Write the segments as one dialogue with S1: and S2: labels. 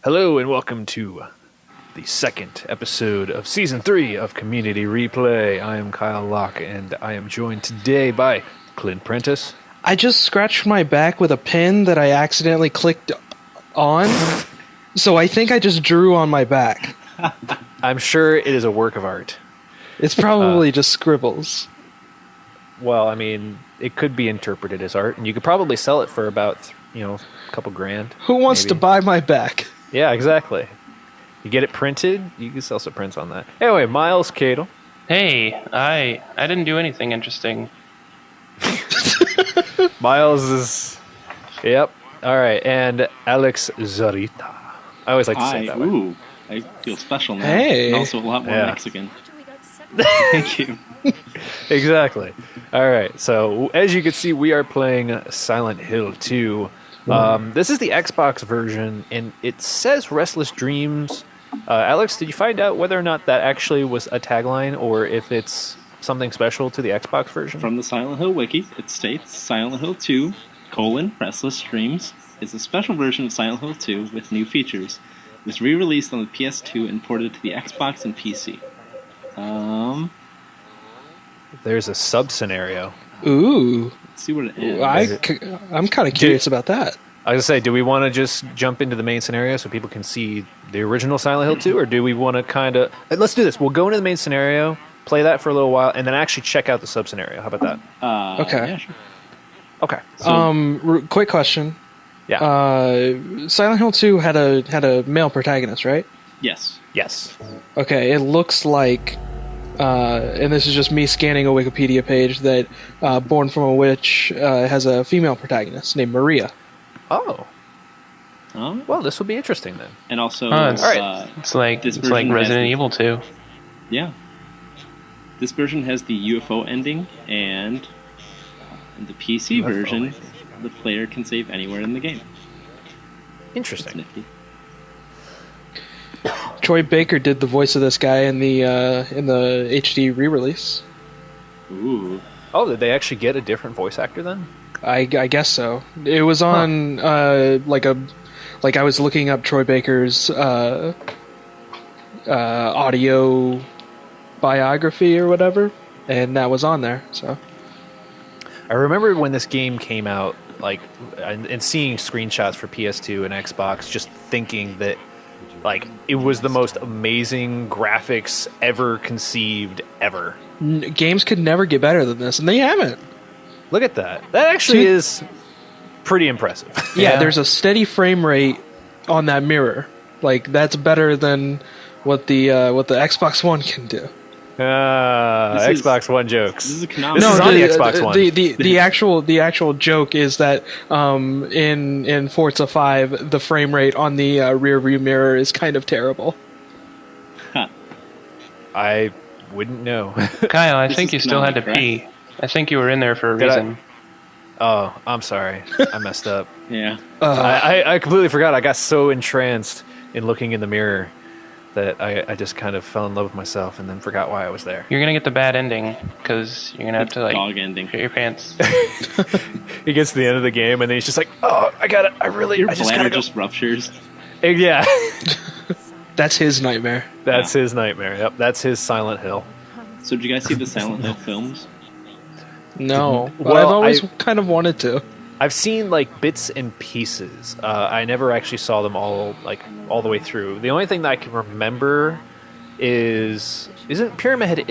S1: Hello and welcome to the second episode of Season 3 of Community Replay. I am Kyle Locke and I am joined today by Clint Prentice.
S2: I just scratched my back with a pen that I accidentally clicked on, so I think I just drew on my back.
S1: I'm sure it is a work of art.
S2: It's probably just scribbles.
S1: Well, I mean, it could be interpreted as art, and you could probably sell it for about, a couple grand.
S2: Who wants to buy my back?
S1: Yeah, exactly. You get it printed, you can sell some prints on that. Anyway, Miles Cadle.
S3: Hey, I didn't do anything interesting.
S1: Miles is... Yep. All right, and Alex Zarita. I always like to say it that way.
S4: Ooh, I feel special now.
S2: Hey.
S4: And also a lot more Mexican. Thank you.
S1: Exactly. All right, so as you can see, we are playing Silent Hill 2. This is the Xbox version, and it says Restless Dreams. Alex, did you find out whether or not that actually was a tagline, or if it's something special to the Xbox version?
S4: From the Silent Hill wiki, it states Silent Hill 2, Restless Dreams, is a special version of Silent Hill 2 with new features. It was re-released on the PS2 and ported to the Xbox and PC.
S1: There's a sub-scenario.
S2: Ooh.
S4: Let's see what it is.
S2: I'm kind of curious about that.
S1: I was going to say, do we want to just jump into the main scenario so people can see the original Silent Hill 2, or do we want to kind of... Let's do this. We'll go into the main scenario, play that for a little while, and then actually check out the sub-scenario. How about that?
S2: Okay.
S4: Yeah, sure.
S1: Okay.
S4: So,
S2: quick question.
S1: Yeah.
S2: Silent Hill 2 had a male protagonist, right?
S4: yes.
S1: Yes.
S2: Okay, it looks like, and this is just me scanning a Wikipedia page, that Born from a Witch has a female protagonist named Maria.
S1: Oh. Well, this will be interesting then.
S4: And also,
S3: It's like Resident Evil 2.
S4: Yeah. This version has the UFO ending, and in the PC
S1: UFO
S4: version,
S1: ending.
S4: the player can save anywhere in the game. It's
S1: Interesting.
S4: nifty.
S2: Troy Baker did the voice of this guy in the HD re-release.
S4: Ooh.
S1: Oh, did they actually get a different voice actor then?
S2: I guess so. It was on I was looking up Troy Baker's audio biography or whatever, and that was on there. So
S1: I remember when this game came out, and seeing screenshots for PS2 and Xbox, just thinking that, it was the most amazing graphics ever conceived ever.
S2: Games could never get better than this, and they haven't.
S1: Look at that. That actually is pretty impressive.
S2: Yeah, there's a steady frame rate on that mirror. That's better than what the Xbox One can do.
S1: Xbox One jokes.
S4: This is a canonical.
S1: This is on the Xbox One.
S2: The actual joke is that in Forza 5 the frame rate on the rear view mirror is kind of terrible.
S4: Huh.
S1: I wouldn't know.
S3: Kyle, I think you still had to pee. I think you were in there for a reason.
S1: Oh, I'm sorry. I messed up.
S4: Yeah.
S1: I completely forgot. I got so entranced in looking in the mirror that I just kind of fell in love with myself and then forgot why I was there.
S3: You're gonna get the bad ending because you're gonna have to
S4: dog ending.
S3: shit your pants.
S1: He gets to the end of the game and then he's just like, "Oh, I got it.
S4: Your
S1: I just
S4: bladder
S1: gotta go."
S4: just ruptures.
S1: Yeah.
S2: That's his nightmare.
S1: That's his nightmare. Yep, that's his Silent Hill.
S4: So did you guys see the Silent Hill films?
S2: No.
S1: Well,
S2: I've always kind of wanted to.
S1: I've seen bits and pieces. I never actually saw them all the way through. The only thing that I can remember isn't Pyramid Head.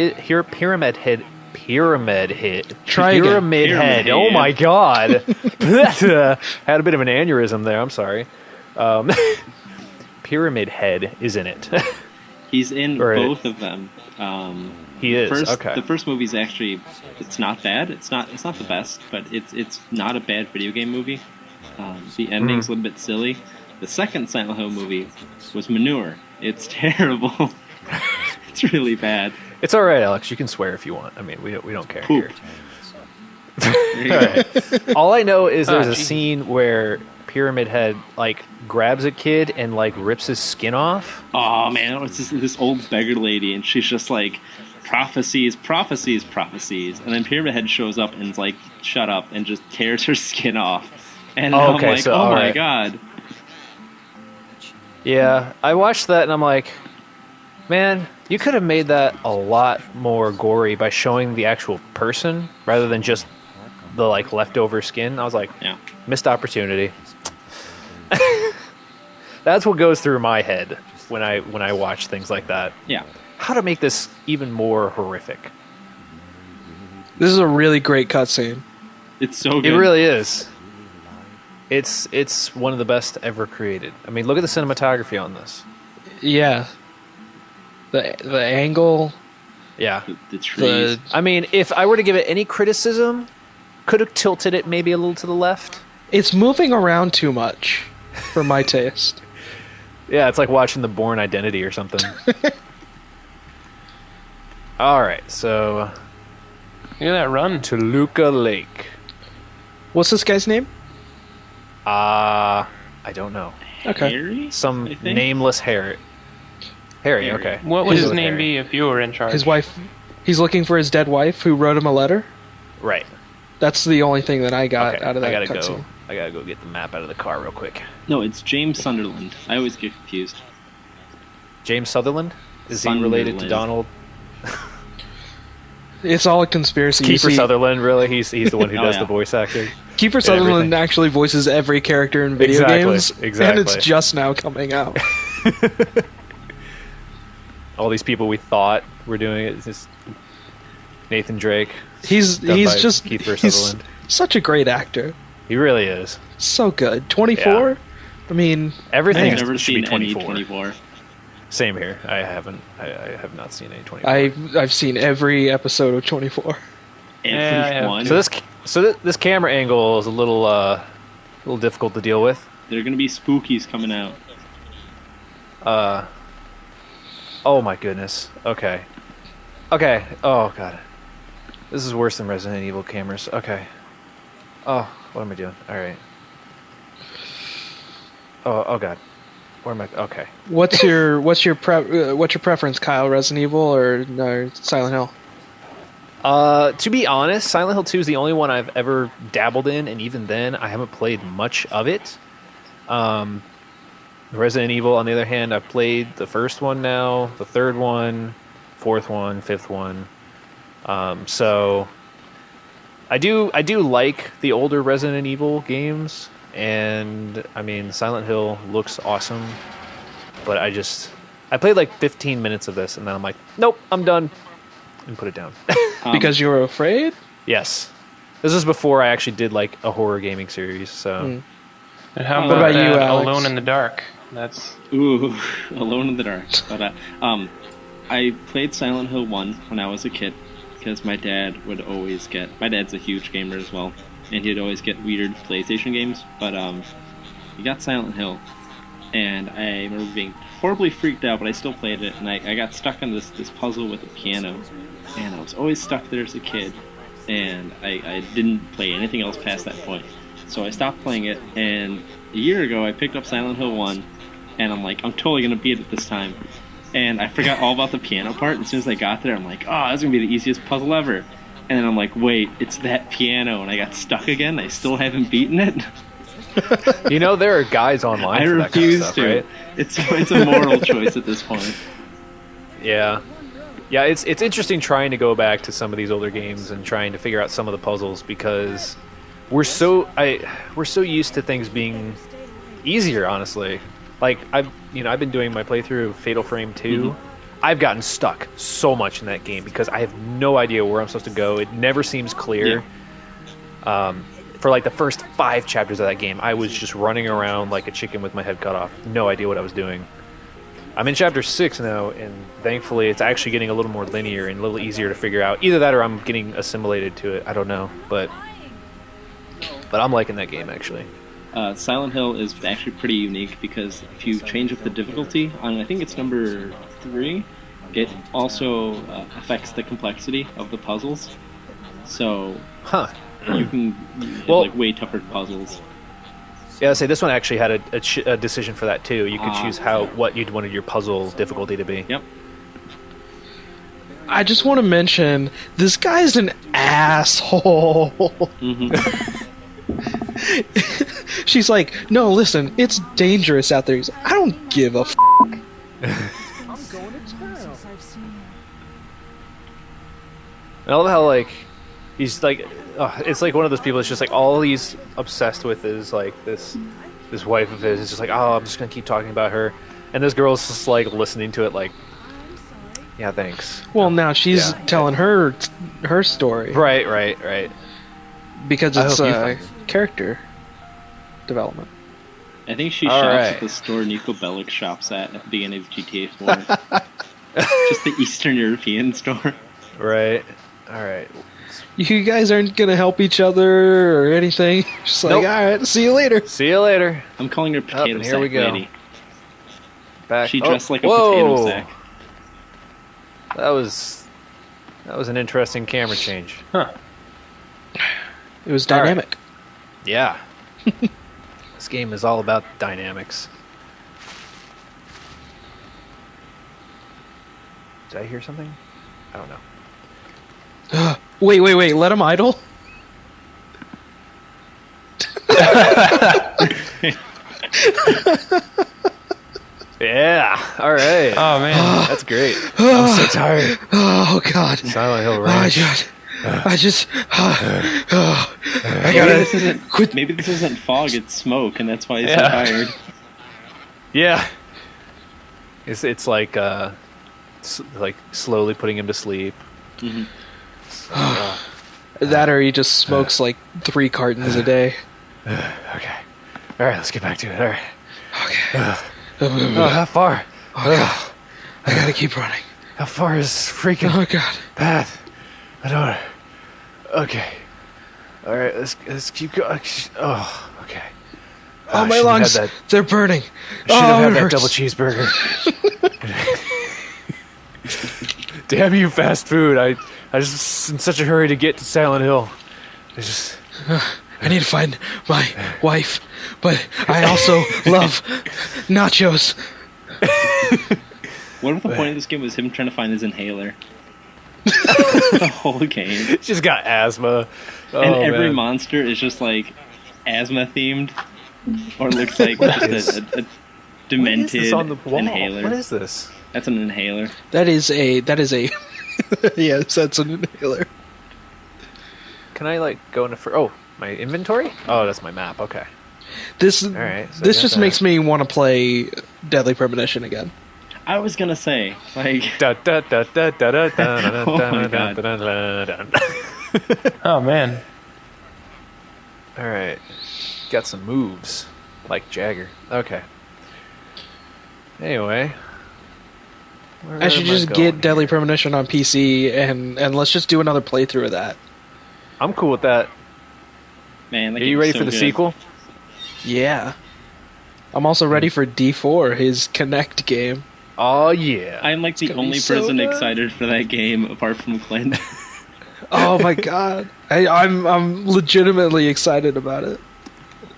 S2: Try again.
S1: Pyramid Head. Oh my god. Had a bit of an aneurysm there. I'm sorry. Pyramid Head is in it.
S4: He's in both of them.
S1: He is.
S4: The first movie's actually, it's not bad. It's not the best, but it's not a bad video game movie. The ending's a little bit silly. The second Silent Hill movie was manure. It's terrible. It's really bad.
S1: It's all right, Alex. You can swear if you want. I mean, we don't care
S4: Poop.
S1: here. All right. All I know is there's a scene where Pyramid Head grabs a kid and rips his skin off.
S4: Oh man, it's this old beggar lady, and she's just prophecies, prophecies, prophecies, and then Pyramid Head shows up and is like, shut up, and just tears her skin off. And I'm like,
S1: so,
S4: oh my
S1: right.
S4: god.
S1: Yeah, I watched that and I'm like, man, you could have made that a lot more gory by showing the actual person rather than just the like leftover skin. I was like,
S4: Yeah.
S1: missed opportunity. That's what goes through my head when I watch things like that.
S4: Yeah.
S1: How to make this even more horrific.
S2: This is a really great cutscene.
S4: It's so good.
S1: It really is. It's one of the best ever created. I mean, look at the cinematography on this.
S2: Yeah. The angle.
S1: Yeah.
S4: The trees.
S1: I mean, if I were to give it any criticism, could have tilted it maybe a little to the left.
S2: It's moving around too much for my taste.
S1: Yeah, it's like watching The Bourne Identity or something. All right, so
S3: Look at that run.
S1: Toluca Lake.
S2: What's this guy's name?
S1: I don't know.
S2: Okay.
S4: Harry?
S1: Some
S4: I think?
S1: nameless Harry. Harry, okay.
S3: What would
S1: We'll
S3: his
S1: go with
S3: name
S1: Harry.
S3: be if you were in charge?
S2: His wife. He's looking for his dead wife who wrote him a letter.
S1: Right.
S2: That's the only thing that I got
S1: Okay,
S2: out of that
S1: I gotta
S2: cutscene.
S1: go. I gotta go get the map out of the car real quick.
S4: No, it's James Sunderland. I always get confused.
S1: James Sutherland? Is he related to
S4: Sunderland.
S1: Donald?
S2: It's all a conspiracy. You
S1: Kiefer
S2: see,
S1: Sutherland, really? He's the one who
S4: Oh,
S1: does
S4: yeah.
S1: the voice acting.
S2: Kiefer Sutherland
S1: everything.
S2: actually voices every character in video
S1: Exactly,
S2: games, and
S1: exactly.
S2: it's just now coming out.
S1: All these people we thought were doing it. It's just Nathan Drake.
S2: He's
S1: done by
S2: just
S1: Kiefer
S2: he's
S1: Sutherland.
S2: such a great actor.
S1: He really is.
S2: So good. 24.
S1: Yeah.
S2: I mean,
S1: Everything
S4: I've never
S1: should be
S4: seen any
S1: 24.
S4: 24.
S1: Same here. I haven't. I have not seen any 24.
S2: I've seen every episode of 24.
S3: Yeah, I
S4: Every
S3: have
S4: one.
S1: So this camera angle is a little difficult to deal with.
S4: There are going to be spookies coming out.
S1: Oh my goodness. Okay. Oh god. This is worse than Resident Evil cameras. Okay. Oh, what am I doing? All right. Oh god. Where am I? Okay.
S2: What's your preference, Kyle? Resident Evil or Silent Hill?
S1: To be honest, Silent Hill 2 is the only one I've ever dabbled in, and even then, I haven't played much of it. Resident Evil, on the other hand, I've played the first one now, the third one, fourth one, fifth one. So I do like the older Resident Evil games, and I mean Silent Hill looks awesome, but I played like 15 minutes of this, and then I'm like, nope, I'm done, and put it down.
S2: Because you were afraid?
S1: Yes, this is before I actually did like a horror gaming series. So
S3: And how
S2: What
S3: about,
S2: about you,
S3: that
S2: Alex?
S3: Alone in the Dark? That's
S4: Ooh, Alone in the Dark. But I played Silent Hill 1 when I was a kid because my dad would always get. My dad's a huge gamer as well, and he'd always get weird PlayStation games. But he got Silent Hill, and I remember being horribly freaked out, but I still played it, and I got stuck on this puzzle with a piano, and I was always stuck there as a kid, and I didn't play anything else past that point. So I stopped playing it, and a year ago I picked up Silent Hill 1, and I'm like, I'm totally going to beat it this time. And I forgot all about the piano part, and as soon as I got there, I'm like, oh, that's going to be the easiest puzzle ever. And then I'm like, wait, it's that piano, and I got stuck again. I still haven't beaten it.
S1: you know there are guides online
S4: I
S1: for that kind of
S4: refuse
S1: stuff,
S4: to.
S1: right?
S4: It's a moral choice at this point.
S1: Yeah. Yeah, it's interesting trying to go back to some of these older games and trying to figure out some of the puzzles because we're so used to things being easier, honestly. Like I've been doing my playthrough of Fatal Frame 2.
S4: Mm-hmm.
S1: I've gotten stuck so much in that game because I have no idea where I'm supposed to go. It never seems clear.
S4: Yeah.
S1: For like the first 5 chapters of that game, I was just running around like a chicken with my head cut off. No idea what I was doing. I'm in chapter 6 now, and thankfully it's actually getting a little more linear and a little easier to figure out. Either that or I'm getting assimilated to it. I don't know, but I'm liking that game actually.
S4: Silent Hill is actually pretty unique because if you change up the difficulty on, I think it's number 3, it also affects the complexity of the puzzles. So
S1: Huh.
S4: you can have,
S1: Well-
S4: like way tougher puzzles.
S1: Yeah, I say this one actually had a decision for that too. You could choose what you'd wanted your puzzle difficulty to be.
S4: Yep.
S2: I just want to mention this guy's an asshole. She's like, no, listen, it's dangerous out there. He's like, I don't give a f. I'm going to town.
S1: I love how, like, he's like, it's like one of those people that's just like, all he's obsessed with is like this wife of his. It's just like, oh, I'm just gonna keep talking about her, and this girl's just like listening to it, like, yeah, thanks.
S2: Well, now she's telling her story.
S1: Right.
S2: Because it's character development.
S4: I think she shops at the store Nico Bellic shops at the beginning of GTA 4. Just the Eastern European store.
S1: Right. All right.
S2: You guys aren't gonna help each other or anything. Just like, all right, see you later.
S1: See you later.
S4: I'm calling her potato sack
S1: here we go.
S4: lady.
S1: Back.
S4: She dressed like a potato sack.
S1: That was an interesting camera change.
S3: Huh.
S2: It was dynamic.
S1: Right. Yeah. This game is all about dynamics. Did I hear something? I don't know.
S2: Wait, let him idle?
S1: Yeah, alright.
S3: Oh, man.
S1: That's great. I'm so tired.
S2: Oh, God.
S1: Silent Hill
S2: Oh,
S1: Ranch.
S2: God. I just...
S4: Maybe this isn't fog, it's smoke, and that's why he's so tired.
S1: Yeah. It's like, like slowly putting him to sleep.
S4: Mm-hmm.
S2: That or he just smokes like 3 cartons a day.
S1: Okay. Alright, let's get back to it. Alright.
S2: Okay.
S1: How far?
S2: Oh, God. I gotta keep running.
S1: How far is freaking
S2: Oh, God.
S1: path? I don't... Okay. Alright, let's keep going. Oh, okay.
S2: Oh, my lungs, they're burning.
S1: Should have had that
S2: hurts.
S1: double cheeseburger. Damn you, fast food. I just in such a hurry to get to Silent Hill.
S2: I need to find my wife, but I also love nachos.
S4: What if the point of this game was him trying to find his inhaler? The whole game.
S1: She's got asthma.
S4: And every monster is just like asthma themed. Or looks like just a demented
S1: on the wall?
S4: inhaler.
S1: What is this?
S4: That's an inhaler.
S2: That is a yes, that's an inhaler.
S1: Can I like go into my inventory? Oh, that's my map. Okay.
S2: This
S1: Alright, so
S2: this just makes me want to play Deadly Premonition again.
S4: I was gonna say, like,
S1: Oh
S4: my God.
S3: Oh, man.
S1: Alright. Got some moves. Like Jagger. Okay. Anyway.
S2: I should just get Deadly Premonition on PC and let's just do another playthrough of that.
S1: I'm cool with that.
S4: man,
S1: Are you ready for the sequel?
S2: Yeah. I'm also ready for D4, his Kinect game.
S1: Oh, yeah.
S4: I'm like the only person excited for that game apart from Clint.
S2: Oh my god. I'm legitimately excited about it.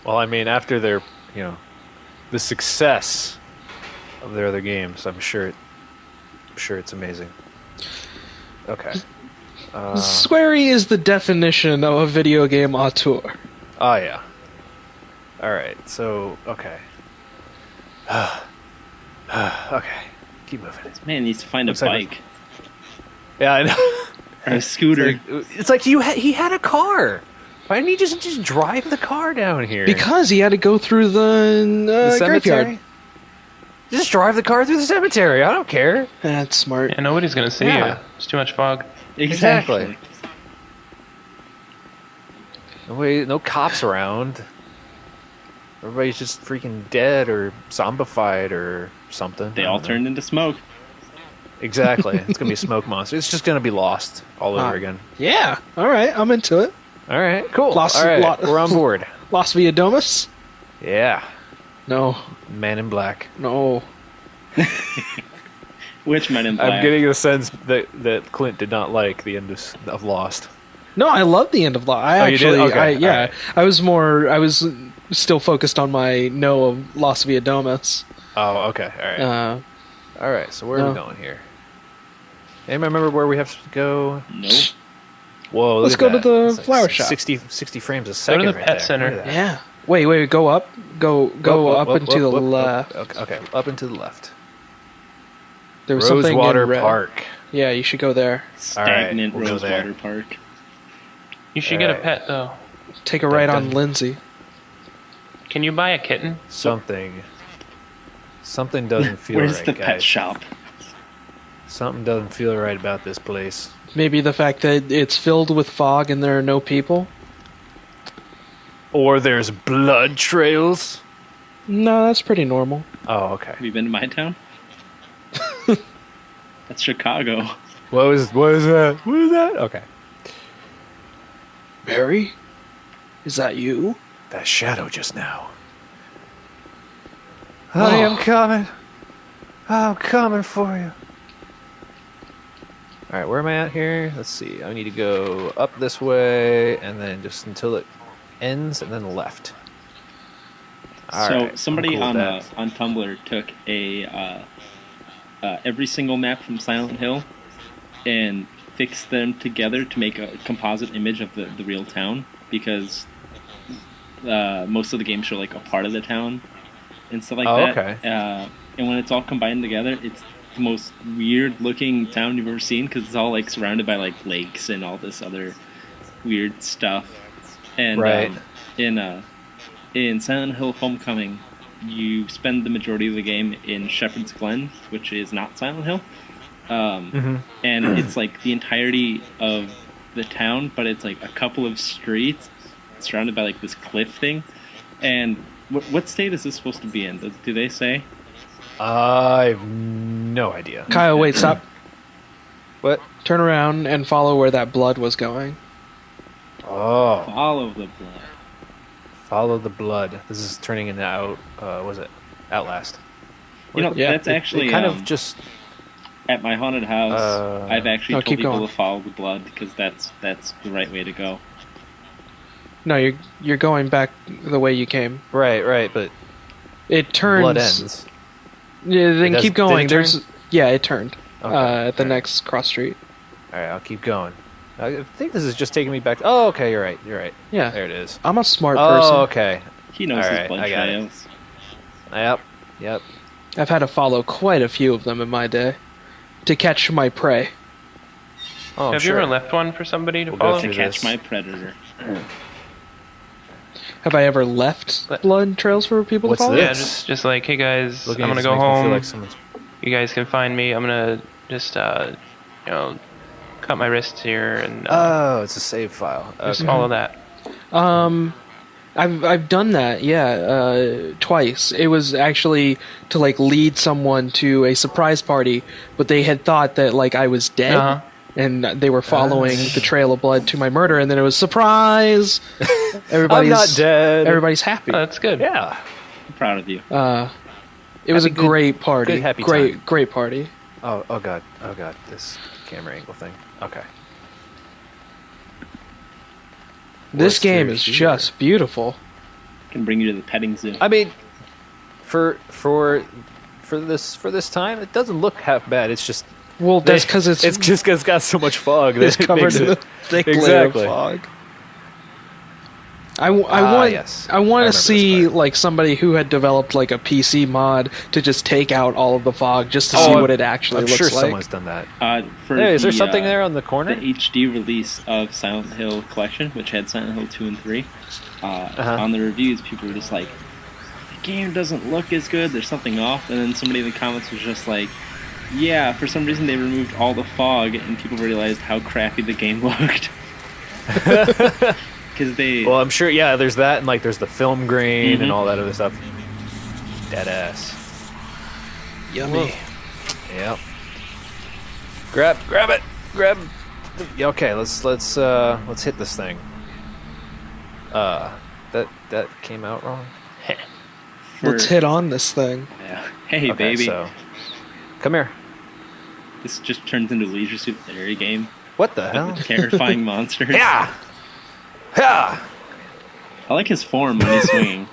S1: Well, I mean, after their, the success of their other games, I'm sure it's amazing. Okay.
S2: Sweary is the definition of a video game auteur.
S1: Oh, yeah. Alright, so, okay. Okay, keep moving.
S4: Man needs to find a bike.
S1: Yeah, I know.
S4: Or a scooter.
S1: It's like he had a car. Why didn't he just drive the car down here?
S2: Because he had to go through the
S1: cemetery?
S2: graveyard.
S1: Just drive the car through the cemetery. I don't care.
S2: That's smart.
S3: Yeah, nobody's gonna see you. It's too much fog.
S1: Exactly. No cops around. Everybody's just freaking dead or zombified or something.
S4: They all turned into smoke.
S1: Exactly. It's going to be a smoke monster. It's just going to be lost all over again.
S2: Yeah. All right. I'm into it.
S1: All right. Cool. All right. We're on board.
S2: Los Viadomas?
S1: Yeah.
S2: No.
S1: Man in Black.
S2: No.
S4: Which Men in Black?
S1: I'm getting the sense that Clint did not like the end of Lost.
S2: No, I love the end of Lost.
S1: You did? Okay.
S2: Right. I was still focused on my no of Los Viadomas.
S1: Oh, okay. All right. All right. So where are we going here? Anybody remember where we have to go?
S4: Nope.
S1: Whoa,
S2: Let's
S1: look
S2: go
S1: at
S2: to
S1: that.
S2: the
S1: It's like
S2: flower shop.
S1: 60 frames a
S3: Go
S1: second
S3: to the
S1: right
S3: pet
S1: there.
S3: center.
S1: Look at that.
S2: Yeah. Wait, go up. Go
S1: Whoop,
S2: up
S1: whoop,
S2: and to the
S1: whoop, whoop,
S2: left.
S1: Okay, up and to the left.
S2: There was something
S1: Rosewater
S2: in red.
S1: Park.
S2: Yeah, you should go there.
S4: Stagnant
S1: we'll go there.
S4: Rosewater Park.
S3: You should get a
S1: Alright.
S3: pet though.
S2: Take a right on
S1: dun.
S2: Lindsay.
S3: Can you buy a kitten?
S1: Something doesn't feel
S4: Where's
S1: right,
S4: the
S1: guys.
S4: pet shop?
S1: Something doesn't feel right about this place.
S2: Maybe the fact that it's filled with fog and there are no people.
S1: Or there's blood trails.
S2: No, that's pretty normal.
S1: Oh, okay.
S4: Have you been to my town? That's Chicago.
S1: What was that? What was that? Okay.
S2: Barry? Is that you?
S1: That shadow just now. I am coming. I'm coming for you. Alright, where am I at here? Let's see. I need to go up this way and then just until it ends and then left. Alright,
S4: Somebody
S1: I'm cool with
S4: on Tumblr took a every single map from Silent Hill and fixed them together to make a composite image of the real town, because most of the games show like a part of the town and stuff like that.
S1: Okay.
S4: And when it's all combined together, it's the most weird looking town you've ever seen, because it's all like surrounded by like lakes and all this other weird stuff. And
S1: Right.
S4: In Silent Hill Homecoming, you spend the majority of the game in Shepherd's Glen, which is not Silent Hill. And it's like the entirety of the town, but it's like a couple of streets surrounded by like this cliff thing. And what state is this supposed to be in? Do they say?
S1: I've no idea.
S2: Kyle, wait, stop.
S1: What?
S2: Turn around and follow where that blood was going.
S1: Oh,
S4: Follow the blood.
S1: follow the blood. This is turning into was it Outlast?
S4: You know,
S2: Yeah,
S4: that's
S1: It
S4: actually
S1: kind of just
S4: at my haunted house. I've actually
S2: No,
S4: told
S2: keep
S4: people
S2: going.
S4: to follow the blood, because that's the right way to go.
S2: No, you're going back the way you came.
S1: right, but
S2: It turns.
S1: blood ends.
S2: Yeah, then
S1: It
S2: keep
S1: does-
S2: going.
S1: did it turn?
S2: There's yeah, it turned
S1: Okay,
S2: at the
S1: alright.
S2: next cross street.
S1: All right, I'll keep going. I think this is just taking me back. Oh, okay, you're right.
S2: Yeah,
S1: There it is.
S2: I'm a smart person.
S1: Oh, okay.
S4: He knows
S1: Alright,
S4: his blood
S1: I got it.
S4: trails.
S1: Yep.
S2: I've had to follow quite a few of them in my day to catch my prey.
S1: Oh, I'm
S3: Have
S1: sure.
S3: you ever left one for somebody to
S1: We'll go
S3: follow?
S1: through
S4: To catch
S1: this.
S4: my predator.
S2: Have I ever left
S3: But-
S2: blood trails for people
S1: What's
S2: to follow?
S1: this?
S3: Yeah, just like, hey guys,
S1: Looking
S3: I'm
S1: at
S3: gonna
S1: this
S3: go
S1: makes me feel
S3: home.
S1: like someone's-
S3: You guys can find me. I'm gonna just cut my wrists here and
S1: Oh, it's a save file.
S3: just
S1: Okay.
S3: follow that.
S2: I've done that, yeah, twice. It was actually to like lead someone to a surprise party, but they had thought that like I was dead,
S3: Uh-huh.
S2: and they were following the trail of blood to my murder, and then it was surprise. Everybody's
S1: I'm not dead.
S2: Everybody's happy.
S3: Oh, that's good.
S1: Yeah.
S4: I'm proud of you.
S2: It was a
S1: Happy, good-
S2: great party.
S1: good, happy time.
S2: Great party.
S1: Oh god. This camera angle thing. Okay.
S2: This
S1: What's
S2: game
S1: through
S2: is
S1: here?
S2: just beautiful.
S4: Can bring you to the petting zoo.
S1: I mean, for this time, it doesn't look half bad. It's just
S2: Well, that's because it's
S1: just 'cause it's got so much fog.
S2: it's
S1: that it
S2: covered
S1: makes
S2: in a
S1: it-
S2: thick layer of
S1: Exactly.
S2: fog.
S1: Yes.
S2: I
S1: I
S2: want
S1: remember
S2: to
S1: this
S2: see
S1: part.
S2: like somebody who had developed like a PC mod to just take out all of the fog just to
S1: Oh,
S2: see
S1: I'm-
S2: what it actually
S1: I'm
S2: looks
S1: sure
S2: like.
S1: someone's done that.
S4: For
S1: Hey, is there
S4: the,
S1: something there on the corner?
S4: The HD release of Silent Hill Collection, which had Silent Hill 2 and 3, on the reviews, people were just like, the game doesn't look as good, there's something off, and then somebody in the comments was just like, yeah, for some reason they removed all the fog, and people realized how crappy the game looked. Because they...
S1: Well, I'm sure. Yeah, there's that, and like there's the film grain
S4: Mhm.
S1: and all that other stuff. Dead ass.
S2: Yummy.
S1: Yep. Grab it. Grab. Yeah, okay, let's hit this thing. That came out wrong.
S4: for-
S2: Let's hit on this thing.
S4: Yeah. Hey,
S1: Okay,
S4: baby.
S1: so come here.
S4: This just turns into a Leisure Suit Larry game.
S1: What the hell?
S4: With terrifying monsters.
S1: Yeah. Yeah.
S4: I like his form when he's swinging.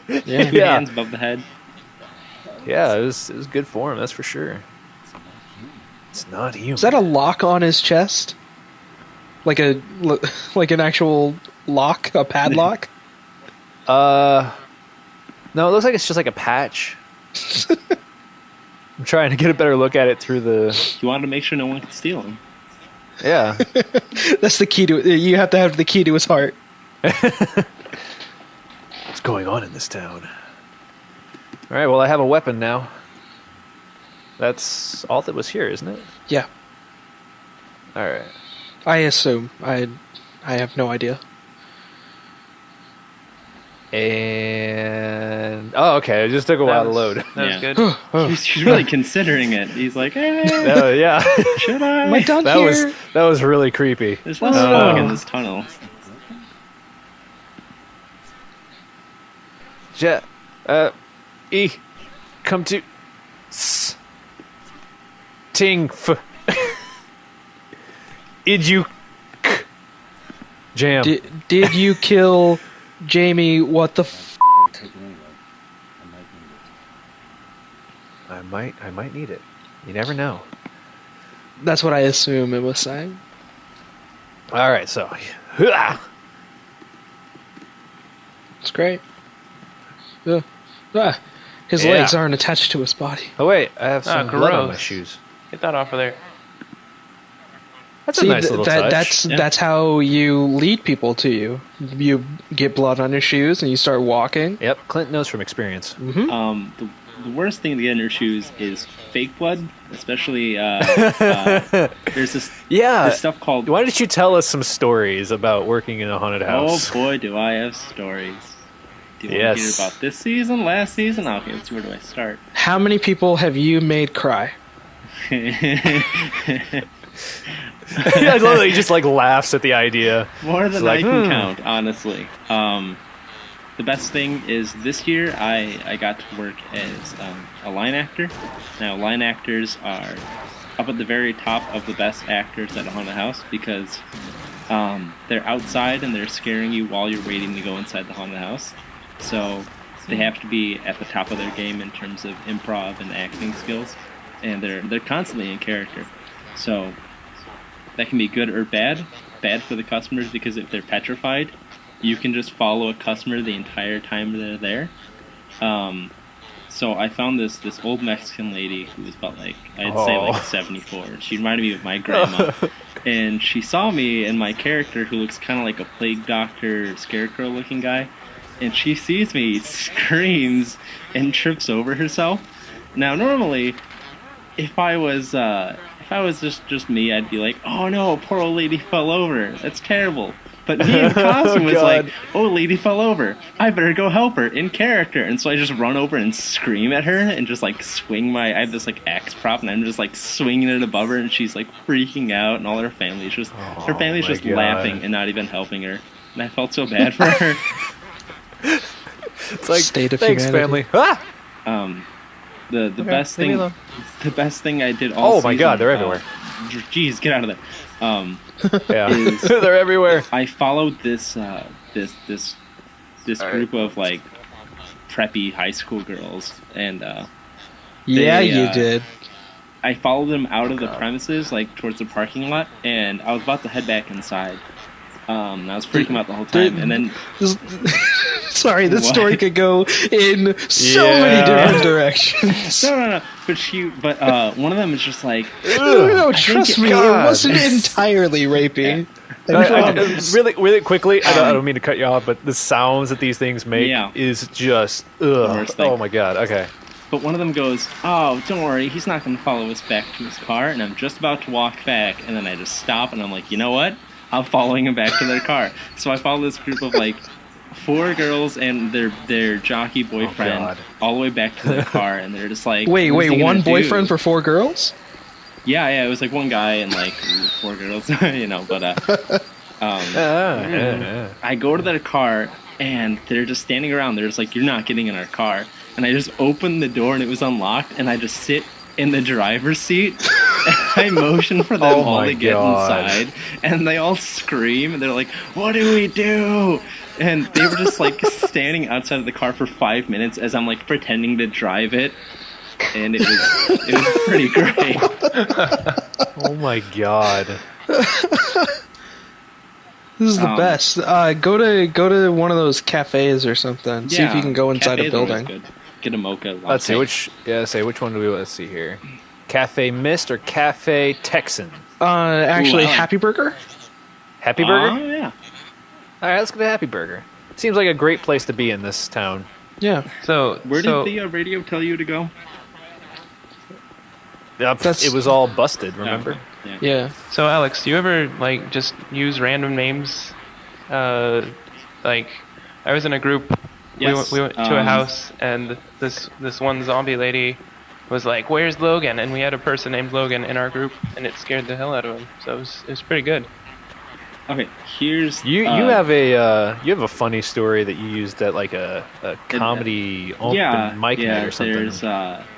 S2: Yeah.
S4: Two
S1: Yeah.
S4: hands above the head.
S1: Yeah, it was good form, that's for sure. It's not human.
S2: Is that a lock on his chest? Like an actual lock, a padlock?
S1: No, it looks like it's just like a patch. I'm trying to get a better look at it through the...
S4: He wanted to make sure no one could steal him.
S1: Yeah.
S2: That's the key to it. You have to have the key to his heart.
S1: What's going on in this town? All right, well, I have a weapon now. That's all that was here, isn't it?
S2: Yeah.
S1: All right.
S2: I assume. I have no idea.
S1: And... Oh, okay. It just took a while to load.
S3: That was
S4: Yeah.
S3: good.
S4: He's really considering it. He's like, hey,
S1: Yeah.
S4: should I?
S2: Am I done
S1: That
S2: here?
S1: was really creepy.
S4: There's less fog in this tunnel.
S1: Come to... Ting... Id you... Jam.
S2: Did you kill Jamie? What the f?
S1: I might need it. You never know.
S2: That's what I assume it was saying.
S1: All right, so...
S2: It's great. His
S1: Yeah.
S2: legs aren't attached to his body.
S1: Oh, wait. I have some blood on my
S3: gross.
S1: shoes.
S3: Get that off of there.
S1: That's a nice little touch.
S2: That's how you lead people to you. You get blood on your shoes and you start walking.
S1: Yep, Clint knows from experience.
S4: The worst thing to get in your shoes is fake blood, especially there's this stuff called...
S1: Why don't you tell us some stories about working in a haunted house?
S4: Oh boy, do I have stories. Do you want to hear about this season, last season? Okay, let's see, where do I start?
S2: How many people have you made cry?
S1: I love that he just like laughs at the idea.
S4: More than I can count, honestly. The best thing is this year I got to work as a line actor. Now, line actors are up at the very top of the best actors at a haunted house because they're outside and they're scaring you while you're waiting to go inside the haunted house. So they have to be at the top of their game in terms of improv and acting skills, and they're constantly in character. So that can be good or bad. Bad for the customers because if they're petrified, you can just follow a customer the entire time they're there. So I found this old Mexican lady who was about I'd say like 74. She reminded me of my grandma. And she saw me and my character, who looks kind of like a plague doctor, scarecrow looking guy. And she sees me, screams, and trips over herself. Now, normally, if I was just me, I'd be like, "Oh no, poor old lady fell over. That's terrible." But me in costume was like, "Oh, lady fell over. I better go help her in character." And so I just run over and scream at her and just like swing I have this like axe prop and I'm just like swinging it above her and she's like freaking out and all her family's just laughing and not even helping her. And I felt so bad for her.
S1: It's like,
S2: State of
S1: thanks,
S2: humanity.
S1: family.
S4: The best thing I did all
S1: Oh my god, they're everywhere.
S4: Jeez, get out of there.
S1: Yeah, they're everywhere.
S4: I followed this group of like preppy high school girls, and
S2: you did.
S4: I followed them out of the premises, like towards the parking lot, and I was about to head back inside. I was freaking out the whole time, and then...
S2: Sorry, this story could go in so many different directions.
S4: No. But one of them is just like...
S2: No, trust me, it wasn't entirely rapey.
S1: Really quickly, I don't mean to cut you off, but the sounds that these things make is just... Oh my god, okay.
S4: But one of them goes, "Oh, don't worry, he's not going to follow us back to his car," and I'm just about to walk back, and then I just stop, and I'm like, you know what? I'm following him back to their car. So I follow this group of like 4 girls and their jockey boyfriend all the way back to their car, and they're just like,
S2: wait, one boyfriend for 4 girls?
S4: Yeah, it was like one guy and like 4 girls, you know. But I go to their car and they're just standing around. They're just like, "You're not getting in our car," and I just opened the door and it was unlocked, and I just sit in the driver's seat. I motion for them all to get inside, and they all scream, and they're like, "What do we do?" And they were just like standing outside of the car for 5 minutes as I'm like pretending to drive it. and it was pretty great.
S1: Oh my god.
S2: This is the best. Go to one of those cafes or something. See if you can go inside a
S4: cafes are always
S2: building.
S4: good. Get a mocha latte.
S1: Let's see which one do we want to see here? Cafe Mist or Cafe Texan?
S2: Actually,
S4: Ooh, I like-
S2: Happy Burger.
S1: Happy Burger?
S4: Oh yeah.
S1: All right, let's go to Happy Burger. Seems like a great place to be in this town.
S2: Yeah,
S3: So
S4: Where did the radio tell you to go?
S1: It was all busted, remember?
S4: Oh,
S2: yeah.
S3: So Alex, do you ever like just use random names? Like I was in a group.
S4: Yes,
S3: We went to a house, and this one zombie lady was like, "Where's Logan?" And we had a person named Logan in our group, and it scared the hell out of him. So it was pretty good.
S4: Okay, here's
S1: You have a funny story that you used at like a comedy open mic night or something.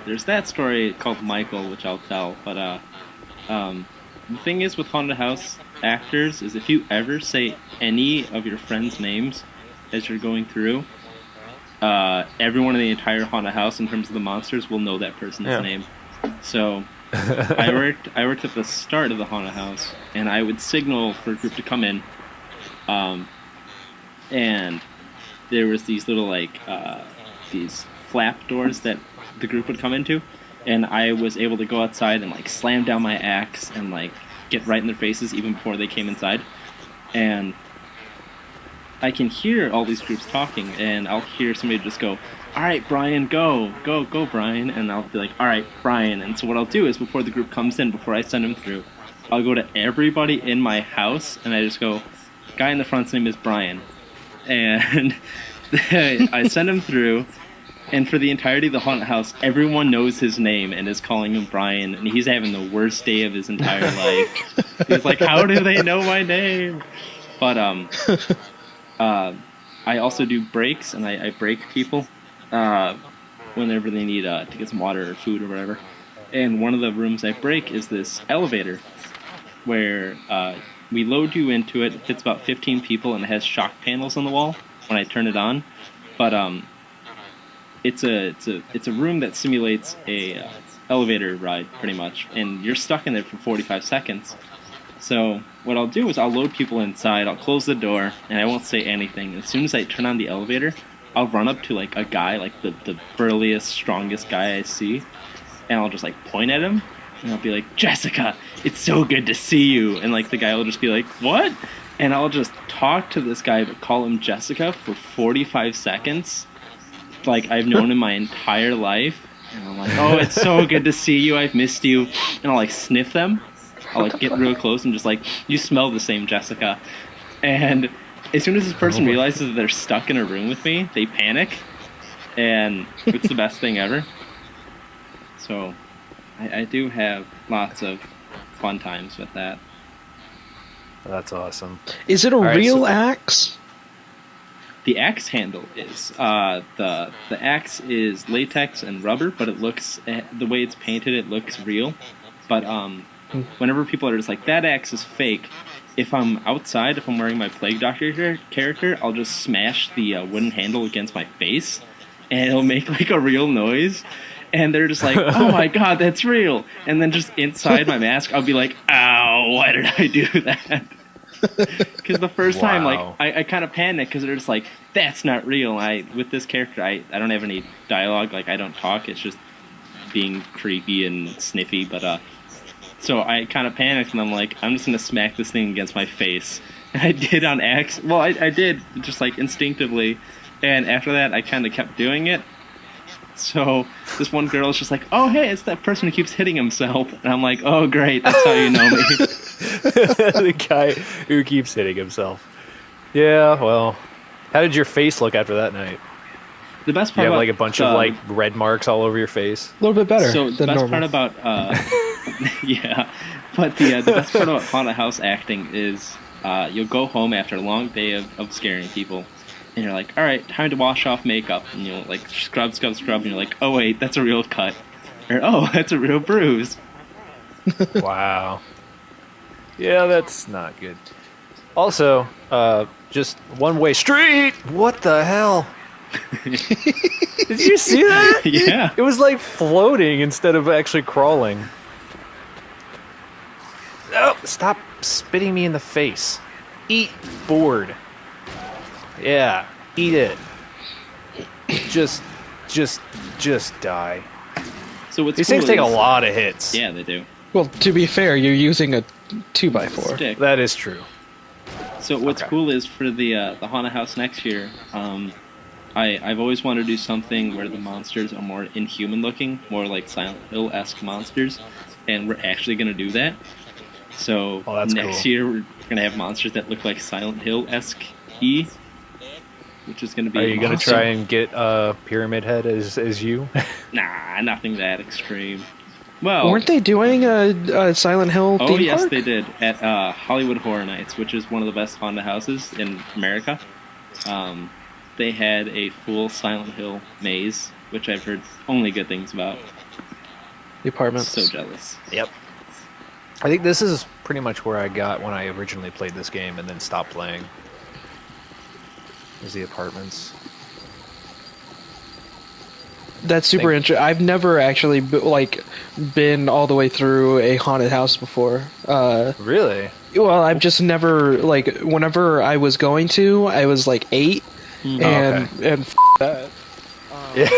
S4: There's that story called Michael, which I'll tell. But the thing is with haunted house actors is if you ever say any of your friends' names as you're going through, everyone in the entire haunted house, in terms of the monsters, will know that person's name. So I worked at the start of the haunted house, and I would signal for a group to come in, and there was these little these flap doors that the group would come into, and I was able to go outside and like slam down my axe and like get right in their faces even before they came inside, and I can hear all these groups talking, and I'll hear somebody just go, "All right, Brian, go, Brian," and I'll be like, "All right, Brian." And so what I'll do is before the group comes in, before I send them through, I'll go to everybody in my house, and I just go, "Guy in the front's name is Brian," and I send him through. And for the entirety of the haunted house, everyone knows his name and is calling him Brian, and he's having the worst day of his entire life. He's like, "How do they know my name?" But I also do breaks, and I break people whenever they need to get some water or food or whatever. And one of the rooms I break is this elevator where we load you into it. It fits about 15 people, and it has shock panels on the wall when I turn it on. But it's a room that simulates a elevator ride pretty much, and you're stuck in there for 45 seconds. So what I'll do is I'll load people inside, I'll close the door, and I won't say anything. As soon as I turn on the elevator, I'll run up to like a guy, like the burliest, strongest guy I see, and I'll just like point at him, and I'll be like, "Jessica, it's so good to see you." And like the guy will just be like, "What?" And I'll just talk to this guy but call him Jessica for 45 seconds. Like I've known him my entire life. And I'm like, "Oh, it's so good to see you, I've missed you." And I'll like sniff them. I'll like get real close and just like, "You smell the same, Jessica." And as soon as this person realizes that they're stuck in a room with me, they panic, and it's the best thing ever. So I do have lots of fun times with that.
S1: That's awesome.
S2: Is it a
S1: right,
S2: real
S1: so-
S2: axe?
S4: The axe handle is the axe is latex and rubber, but it looks the way it's painted, it looks real. But whenever people are just like, "That axe is fake," if I'm outside, if I'm wearing my Plague Doctor character, I'll just smash the wooden handle against my face, and it'll make like a real noise. And they're just like, "Oh my god, that's real!" And then just inside my mask, I'll be like, "Ow, why did I do that?" Because the first time, like,
S1: Wow.
S4: I kind of panicked because they're just like, "That's not real." With this character, I don't have any dialogue. Like, I don't talk. It's just being creepy and sniffy. But so I kind of panicked, and I'm like, "I'm just gonna smack this thing against my face." And I did on accident. Well, I did just like instinctively, and after that, I kind of kept doing it. So this one girl is just like, "Oh, hey, it's that person who keeps hitting himself." And I'm like, "Oh, great, that's how you know me."
S1: The guy who keeps hitting himself. Yeah, well, how did your face look after that night?
S4: The best
S1: You
S4: part
S1: have
S4: about
S1: like a bunch of like red marks all over your face.
S2: A little bit better
S4: So the
S2: than
S4: best
S2: normal.
S4: part about yeah, but the best part about haunted house acting is you'll go home after a long day of scaring people, and you're like, "All right, time to wash off makeup," and you'll like scrub, and you're like, "Oh wait, that's a real cut," or "Oh, that's a real bruise."
S1: Wow. Yeah, that's not good. Also, just one-way street. What the hell? Did you see that?
S4: Yeah.
S1: It was like floating instead of actually crawling. Oh, stop spitting me in the face. Eat board. Yeah, eat it. Just die.
S4: So what's
S1: These
S4: cool
S1: things take a
S4: is-
S1: lot of hits.
S4: Yeah, they do.
S2: Well, to be fair, you're using a 2x4.
S4: Stick.
S1: That is true.
S4: So what's
S1: Okay.
S4: cool is for the haunted house next year. I've always wanted to do something where the monsters are more inhuman looking, more like Silent Hill-esque monsters, and we're actually going to do that. So
S1: Oh, that's
S4: next
S1: cool.
S4: year we're going to have monsters that look like Silent Hill-esque E, which is going to be.
S1: Are you gonna
S2: Awesome.
S1: try and get Pyramid Head as you?
S4: Nah, nothing that extreme. Well,
S2: Weren't they doing a Silent Hill
S4: oh
S2: theme
S4: yes,
S2: park?
S4: they did at Hollywood Horror Nights, which is one of the best haunted houses in America. They had a full Silent Hill maze, which I've heard only good things about.
S2: The apartments.
S4: So jealous.
S1: Yep. I think this is pretty much where I got when I originally played this game and then stopped playing. Is the apartments.
S2: That's super interesting. I've never actually been all the way through a haunted house before.
S1: Really?
S2: Well, I've just never whenever I was going to, I was like 8, and that.
S1: Yeah.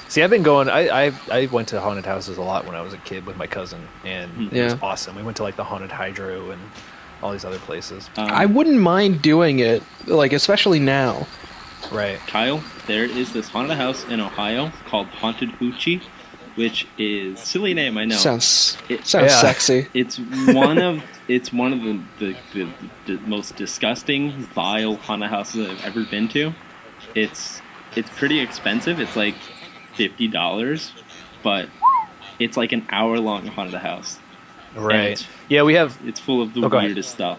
S1: See, I've been going. I went to haunted houses a lot when I was a kid with my cousin, and it was
S2: Yeah.
S1: awesome. We went to like the Haunted Hydro and all these other places.
S2: I wouldn't mind doing it, especially now.
S1: Right.
S4: Kyle, there is this haunted house in Ohio called Haunted Hoochie, which is silly name, I know.
S2: Sounds
S4: It-
S1: Yeah.
S2: sexy.
S4: It's one of the most disgusting, vile haunted houses I've ever been to. It's pretty expensive. It's like $50, but it's like an hour-long haunted house.
S1: Right.
S4: And
S1: Yeah, we have.
S4: It's full of the
S1: Oh, go ahead.
S4: weirdest stuff.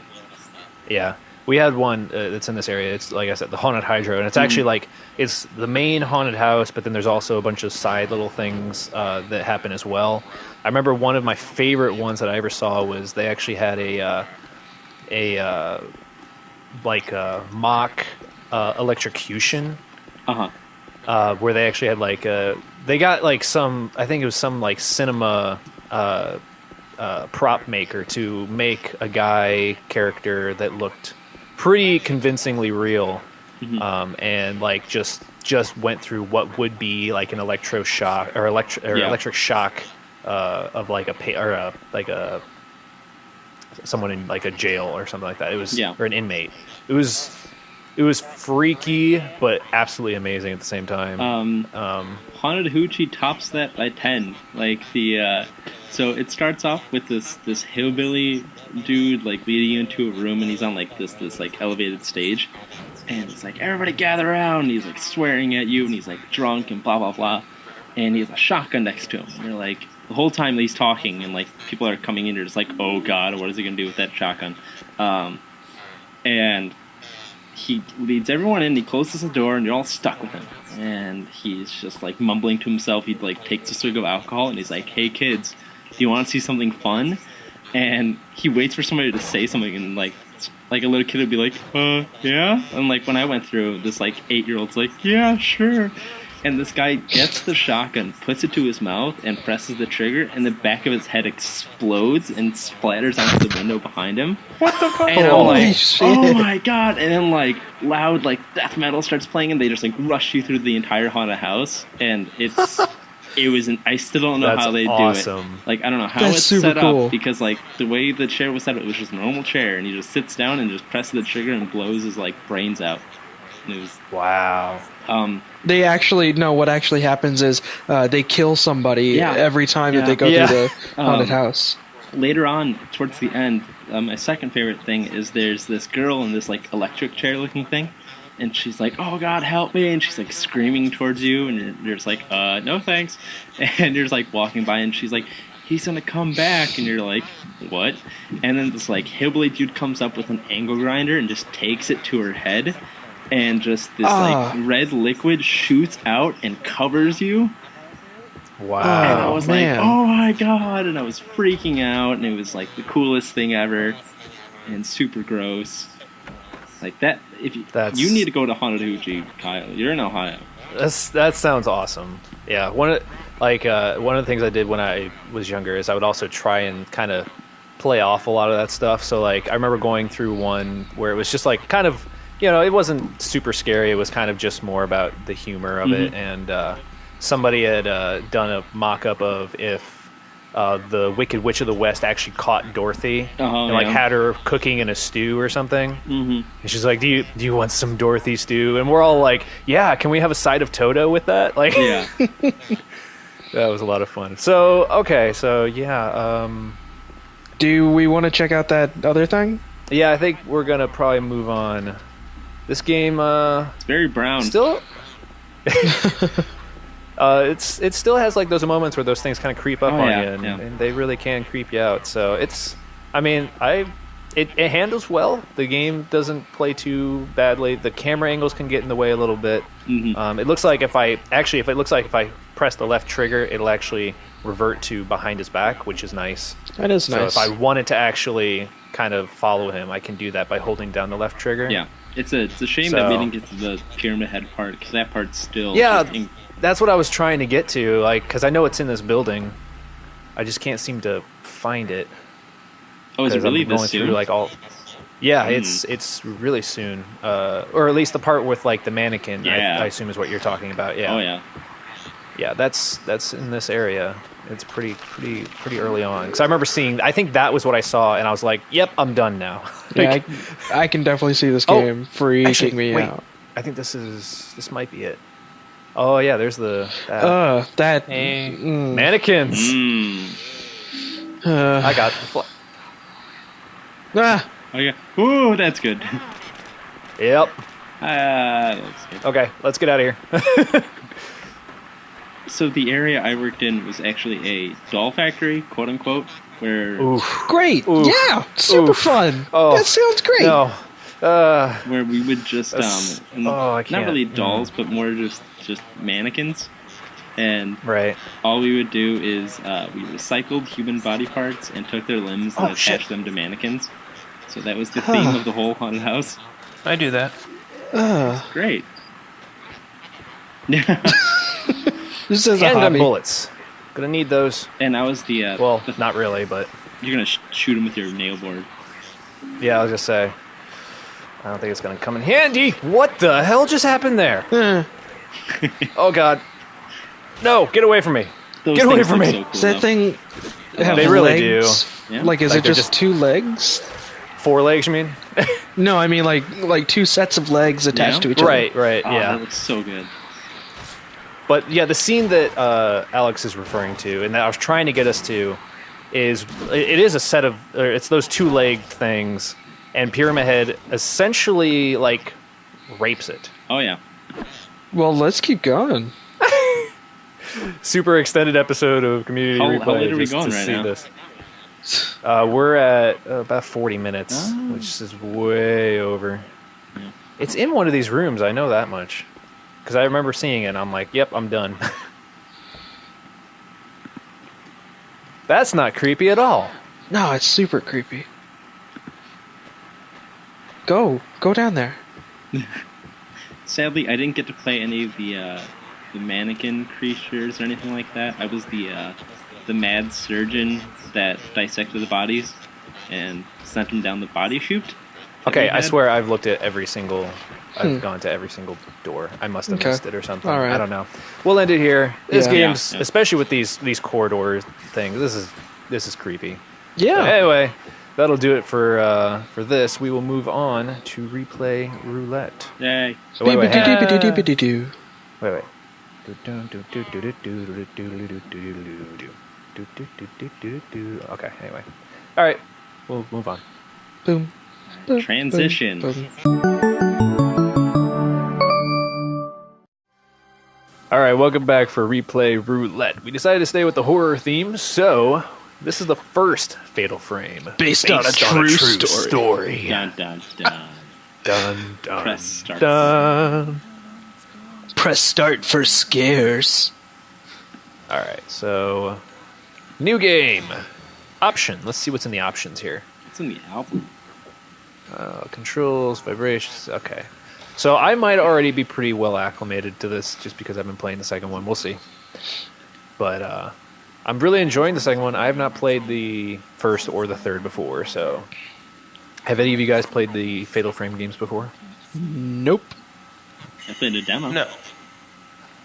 S1: Yeah, we had one that's in this area. It's like I said, the Haunted Hydro, and it's actually like it's the main haunted house, but then there's also a bunch of side little things that happen as well. I remember one of my favorite ones that I ever saw was they actually had a mock electrocution where they actually had they got like some, I think it was some like cinema prop maker to make a guy character that looked pretty convincingly real, and like just went through what would be like an electroshock or electric shock of like a someone in like a jail or something like that. It was or an inmate. It was freaky but absolutely amazing at the same time.
S4: Haunted Hoochie tops that by 10. Like so it starts off with this hillbilly dude like leading you into a room, and he's on like this like elevated stage, and it's like, everybody gather around, and he's like swearing at you, and he's like drunk and blah blah blah, and he has a shotgun next to him, and you're like, the whole time he's talking and like people are coming in, you're just like, oh god, what is he gonna do with that shotgun? And he leads everyone in, he closes the door, and you're all stuck with him. And he's just like mumbling to himself. He like takes a swig of alcohol, and he's like, hey kids, do you want to see something fun? And he waits for somebody to say something, and like a little kid would be like, yeah? And like when I went through, this like 8-year-old's like, yeah, sure. And this guy gets the shotgun, puts it to his mouth, and presses the trigger, and the back of his head explodes and splatters onto the window behind him.
S3: What the fuck?
S4: And I'm
S2: Holy
S4: like,
S2: shit.
S4: oh my god! And then like loud like death metal starts playing, and they just like rush you through the entire haunted house. And I still don't know
S1: That's
S4: how they
S1: awesome.
S4: do it. Like I don't know how
S2: That's
S4: it's
S2: super
S4: set
S2: cool.
S4: up, because like the way the chair was set up, it was just a normal chair, and he just sits down and just presses the trigger and blows his like brains out. And it was
S1: Wow.
S2: They actually what actually happens is they kill somebody every time that they go
S1: Yeah.
S2: through the haunted house.
S4: Later on, towards the end, my second favorite thing is there's this girl in this like electric chair looking thing, and she's like, oh god, help me, and she's like screaming towards you, and you're just like, no thanks, and you're just like walking by, and she's like, he's gonna come back, and you're like, what? And then this like hillbilly dude comes up with an angle grinder and just takes it to her head, and just this like red liquid shoots out and covers you.
S1: Wow.
S4: And I was
S2: man.
S4: like, oh my god, and I was freaking out, and it was like the coolest thing ever, and super gross. Like that, if you,
S1: That's-
S4: you need to go to Honolulu, Kyle. You're in Ohio.
S1: That sounds awesome. Yeah, one of the things I did when I was younger is I would also try and kind of play off a lot of that stuff. So like I remember going through one where it was just like kind of, it wasn't super scary. It was kind of just more about the humor of it. And somebody had done a mock-up of if the Wicked Witch of the West actually caught Dorothy and like had her cooking in a stew or something. And she's like, "Do you want some Dorothy stew?" And we're all like, "Yeah, can we have a side of Toto with that?" Like,
S4: Yeah.
S1: that was a lot of fun. So okay, so yeah,
S2: Do we want to check out that other thing?
S1: yeah, I think we're gonna probably move on. This game,
S4: It's very brown.
S1: still. It still has like those moments where those things kind of creep up on
S4: yeah,
S1: you, and,
S4: yeah.
S1: and they really can creep you out. So it handles well. The game doesn't play too badly. The camera angles can get in the way a little bit. It looks like if I press the left trigger, it'll actually revert to behind his back, which is nice.
S2: That is
S1: So
S2: nice.
S1: if I wanted to actually kind of follow him, I can do that by holding down the left trigger.
S4: Yeah. It's a shame that we didn't get to the Pyramid Head part, because that part's still...
S1: Yeah,
S4: just
S1: that's what I was trying to get to, like, because I know it's in this building. I just can't seem to find it.
S4: Oh, is it
S1: 'cause I'm
S4: really
S1: going
S4: this soon?
S1: through, like, all... Yeah, it's really soon. Or at least the part with, like, the mannequin,
S4: Yeah.
S1: I assume is what you're talking about. Yeah.
S4: Oh, yeah.
S1: Yeah, that's in this area. It's pretty early on. Because I remember seeing... I think that was what I saw, and I was like, yep, I'm done now.
S2: Yeah, I can definitely see this
S1: Oh,
S2: game freaking
S1: actually,
S2: me
S1: wait.
S2: out.
S1: I think this might be it. Oh, yeah, there's the...
S2: That
S3: Hey.
S1: mannequins! I got the...
S4: Okay. Ooh, that's good.
S1: Yep.
S4: That's good.
S1: Okay, let's get out of here.
S4: So the area I worked in was actually a doll factory, quote unquote, where
S2: great.
S1: Oof.
S2: Yeah, super
S1: Oof.
S2: fun.
S1: Oh.
S2: That sounds great.
S1: No.
S4: where we would just
S1: I
S4: not
S1: can't.
S4: really dolls, but more just mannequins. And
S1: Right.
S4: all we would do is we recycled human body parts and took their limbs and
S1: Oh, shit.
S4: attached them to mannequins. So that was the theme of the whole haunted house.
S3: I do that.
S4: Great.
S2: This is a
S1: Handgun
S2: hobby.
S1: bullets. Gonna need those.
S4: And I was the
S1: Well, not really, but
S4: you're gonna shoot them with your nail board.
S1: yeah, I was just say. I don't think it's gonna come in handy. What the hell just happened there? Oh God! No, get away from me!
S4: Those
S1: Get away
S4: things
S1: from
S4: look
S1: me.
S4: so cool,
S2: Does that
S4: though.
S2: thing have
S1: They really
S2: legs?
S4: do. Yeah.
S2: Like, is
S1: Like
S2: it
S1: they're
S2: just
S1: just-
S2: 2 legs?
S1: 4 legs, you mean?
S2: No, I mean like 2 sets of legs attached
S4: Yeah?
S2: to each other.
S1: Right,
S4: Oh,
S1: yeah.
S4: that looks so good.
S1: But yeah, the scene that Alex is referring to, and that I was trying to get us to, is it is a set of it's those 2-legged things, and Pyramid Head essentially like rapes it.
S4: Oh yeah.
S2: Well, let's keep going.
S1: Super extended episode of Community
S4: How
S1: Replay.
S4: late are we
S1: just
S4: going
S1: to
S4: right
S1: see
S4: now?
S1: this. We're at about 40 minutes,
S4: Oh.
S1: which is way over.
S4: Yeah.
S1: It's in one of these rooms. I know that much because I remember seeing it. And I'm like, "Yep, I'm done." That's not creepy at all.
S2: No, it's super creepy. Go down there.
S4: Sadly, I didn't get to play any of the mannequin creatures or anything like that. I was the mad surgeon that dissected the bodies and sent them down the body chute. that
S1: Okay,
S4: we
S1: I
S4: had.
S1: swear I've looked at every single. I've gone to every single door. I must have
S2: Okay.
S1: missed it or something.
S2: All right.
S1: I don't know. We'll end it here. This
S2: Yeah.
S1: game's,
S4: Yeah.
S1: especially with these corridor things. This is creepy.
S2: Yeah.
S1: Anyway, that'll do it for this. We will move on to replay roulette.
S4: Yay.
S1: So wait.
S2: Beep-a-dee-beep-a-dee-beep-a-dee-doo.
S1: Wait. Okay. Anyway, all right. We'll move on.
S2: Boom. Boom,
S4: Transition.
S2: boom, boom.
S1: All right, welcome back for replay roulette. We decided to stay with the horror theme, so this is the first Fatal Frame
S2: Based on a true story.
S4: Dun dun dun.
S1: Dun dun
S4: Press start.
S1: dun.
S2: Press start for scares.
S1: All right, so new game option. Let's see what's in the options here.
S4: It's in the album.
S1: Controls, vibrations. Okay. So I might already be pretty well acclimated to this just because I've been playing the second one. We'll see. But I'm really enjoying the second one. I have not played the first or the third before, so... Have any of you guys played the Fatal Frame games before?
S2: Nope.
S4: I played a demo.
S3: No.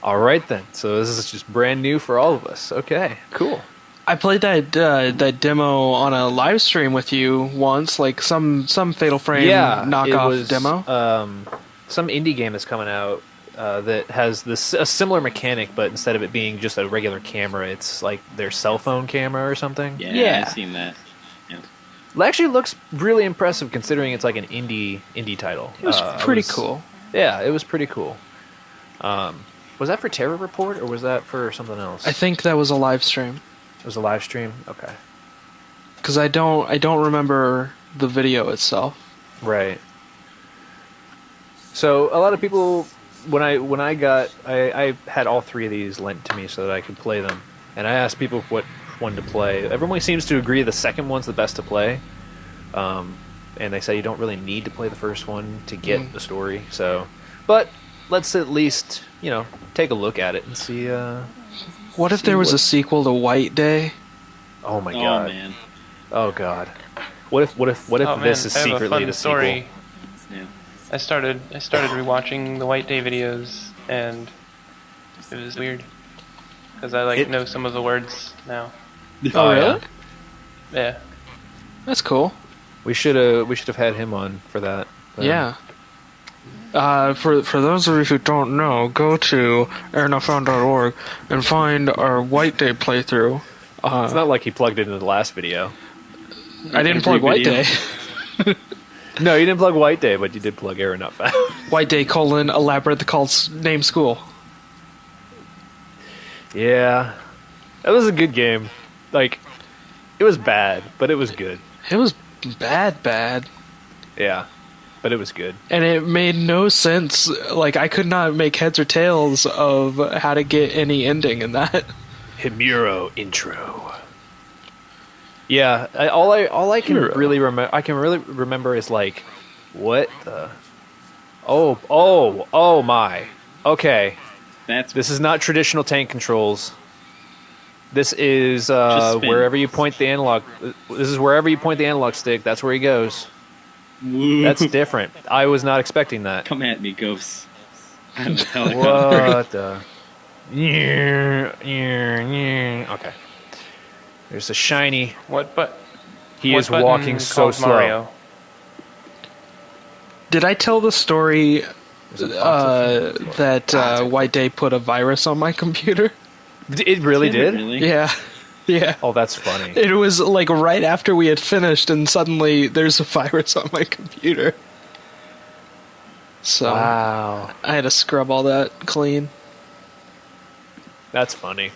S1: All right, then. So this is just brand new for all of us. Okay, cool.
S2: I played that demo on a live stream with you once, like some Fatal Frame knockoff
S1: it was,
S2: demo.
S1: Some indie game that's coming out that has a similar mechanic, but instead of it being just a regular camera, it's like their cell phone camera or something.
S4: Yeah, I've seen that. Yeah.
S1: It actually looks really impressive considering it's like an indie title.
S2: It was pretty cool.
S1: Yeah, it was pretty cool. Was that for Terror Report or was that for something else?
S2: I think that was a live stream.
S1: It was a live stream. Okay.
S2: Because I don't remember the video itself.
S1: Right. So a lot of people, when I had all three of these lent to me so that I could play them, and I asked people what one to play. Everyone seems to agree the second one's the best to play, and they say you don't really need to play the first one to get the story. So, but let's at least take a look at it and see.
S2: What if there was a sequel to White Day?
S1: Oh my god!
S4: Oh man!
S1: Oh god! What if this is
S3: I have
S1: secretly
S3: a fun
S1: the
S3: story.
S1: sequel?
S4: Yeah.
S3: I started rewatching the White Day videos, and it was weird because I know some of the words now.
S2: Oh really?
S3: Yeah.
S2: That's cool.
S1: We should have had him on for that.
S2: Yeah. For those of you who don't know, go to airnotfound.org and find our White Day playthrough.
S1: It's not like he plugged it into the last video.
S2: I didn't plug White Day.
S1: No, you didn't plug White Day, but you did plug Error Not Found.
S2: White Day : elaborate the call's name school.
S1: Yeah, that was a good game. Like, it was bad, but it was good.
S2: It was bad.
S1: Yeah, but it was good.
S2: And it made no sense. Like, I could not make heads or tails of how to get any ending in that.
S1: Himuro intro. Yeah, all I can really remember. I can really remember is like, what the? Oh my. Okay, this is not traditional tank controls. This is wherever you point the analog. This is wherever you point the analog stick. That's where he goes.
S4: Woo.
S1: That's different. I was not expecting that.
S4: Come at me, ghosts. I'm the helicopter.
S1: What the? Okay. There's a shiny. He is walking so slow.
S3: Mario?
S2: Did I tell the story that White Day put a virus on my computer?
S1: It really did?
S4: Really?
S2: Yeah. Yeah.
S1: Oh, that's funny.
S2: It was like right after we had finished, and suddenly there's a virus on my computer. So
S1: wow.
S2: I had to scrub all that clean.
S1: That's funny.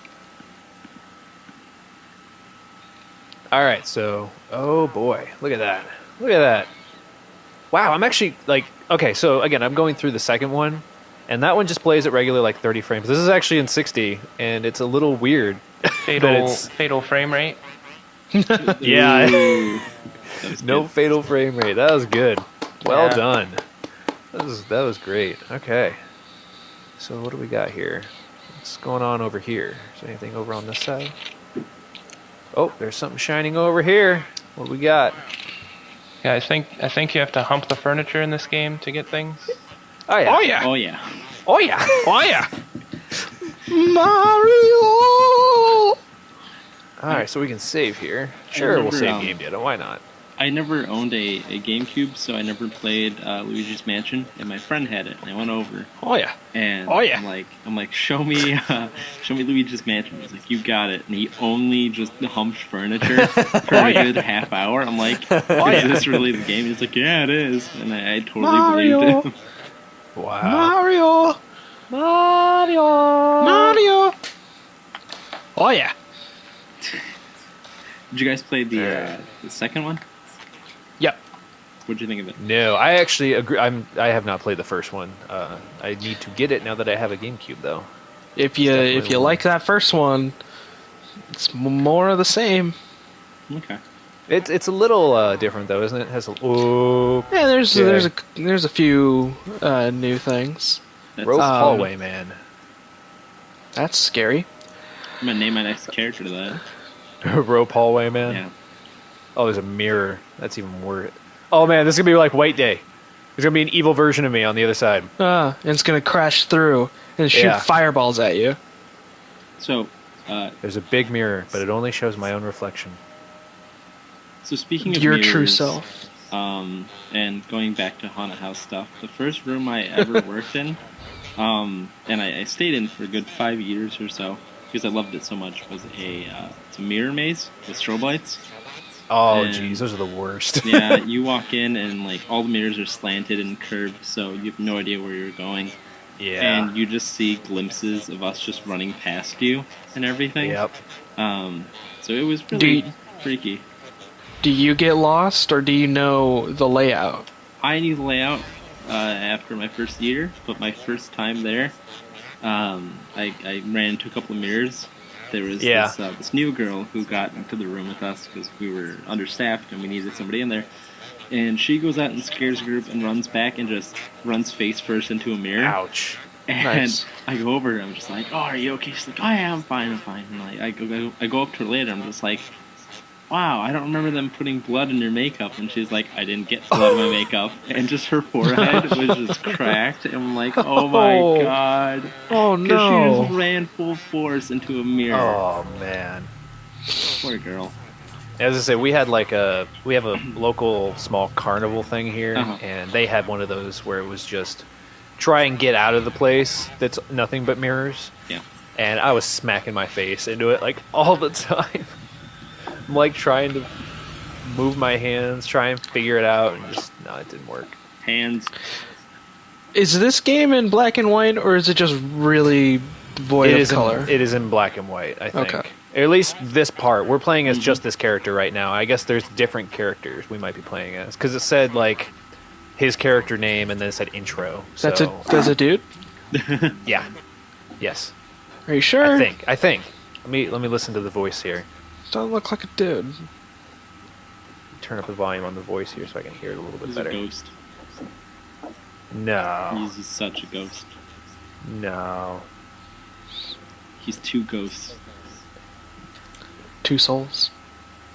S1: Alright, so... Oh boy, look at that. Look at that. Wow, I'm actually, like... Okay, so again, I'm going through the second one, and that one just plays at regular, like, 30 frames. This is actually in 60, and it's a little weird.
S3: Fatal frame rate?
S1: Yeah.
S4: Ooh.
S1: No
S4: good.
S1: fatal frame rate. That was good. Well done. That was great. Okay. So what do we got here? What's going on over here? Is there anything over on this side? Oh, there's something shining over here. What do we got?
S3: Yeah, I think you have to hump the furniture in this game to get things.
S1: Oh yeah.
S2: Oh yeah.
S4: Oh yeah.
S1: Oh yeah.
S2: Oh yeah. Mario.
S1: All right, so we can save here. Sure, we'll save game data. Why not?
S4: I never owned a GameCube, so I never played Luigi's Mansion, and my friend had it, and I went over.
S2: Oh yeah.
S4: And
S2: Oh, yeah.
S4: I'm like, show me Luigi's Mansion. He's like, you got it. And he only just humped furniture for a good half hour. I'm like, is this really the game? He's like, yeah, it is. And I totally
S2: Mario.
S4: believed him.
S1: Wow.
S2: Mario. Oh yeah.
S4: Did you guys play the second one?
S2: Yep.
S4: What'd you think of it?
S1: No, I actually agree. I have not played the first one. I need to get it now that I have a GameCube, though.
S2: If you like that first one, it's more of the same.
S4: Okay.
S1: It's a little different though, isn't it? It has a oh
S2: Yeah, there's
S1: yeah.
S2: there's a few new things.
S1: Rope hallway man.
S2: That's scary.
S4: I'm gonna name my next character to that.
S1: Rope hallway man.
S4: Yeah.
S1: Oh, there's a mirror. That's even worse. Oh man, this is gonna be like White Day. There's gonna be an evil version of me on the other side.
S2: And it's gonna crash through and shoot
S1: Yeah.
S2: fireballs at you.
S4: So,
S1: There's a big mirror, but it only shows my own reflection.
S4: so speaking of
S2: Your
S4: mirrors,
S2: true self.
S4: And going back to haunted house stuff, the first room I ever worked in, and I stayed in for a good 5 years or so because I loved it so much, was it's a mirror maze with strobe lights.
S1: Oh,
S4: And-
S1: jeez, those are the worst.
S4: Yeah, you walk in and like all the mirrors are slanted and curved, so you have no idea where you're going.
S1: Yeah.
S4: And you just see glimpses of us just running past you and everything.
S1: Yep.
S4: So it was
S2: Do
S4: really
S2: you-
S4: freaky.
S2: Do you get lost, or do you know the layout?
S4: I knew the layout after my first year, but my first time there, I ran into a couple of mirrors. There was this new girl who got into the room with us because we were understaffed and we needed somebody in there. And she goes out and scares a group and runs back and just runs face first into a mirror.
S1: Ouch.
S4: And
S2: Nice.
S4: I go over her. I'm just like, "Oh, are you okay?" She's like, "Oh, yeah, I'm fine. I'm fine." And like, I go up to her later. I'm just like, "Wow, I don't remember them putting blood in your makeup." And she's like, "I didn't get blood in my makeup." And just her forehead was just cracked. And I'm like, "Oh my god!"
S2: Oh
S4: Because she
S2: no!
S4: just ran full force into a mirror.
S1: Oh man.
S4: Poor girl.
S1: As I say, we have a local small carnival thing here,
S4: Uh-huh.
S1: and they had one of those where it was just try and get out of the place that's nothing but mirrors.
S4: Yeah.
S1: And I was smacking my face into it like all the time. I'm like trying to move my hands, try and figure it out, and just no, it didn't work.
S4: Hands.
S2: Is this game in black and white, or is it just really void of color?
S1: It is in black and white, I think.
S2: Okay.
S1: At least this part. We're playing as just this character right now. I guess there's different characters we might be playing as. Because it said, like, his character name and then it said intro.
S2: That's
S1: So,
S2: a dude.
S1: yeah. Yes.
S2: Are you sure?
S1: I think. Let me listen to the voice here.
S2: Doesn't look like a dude.
S1: Turn up the volume on the voice here so I can hear it a little bit
S4: He's a
S1: better.
S4: ghost.
S1: No.
S4: He's such a ghost.
S1: No.
S4: He's two ghosts.
S2: Two souls.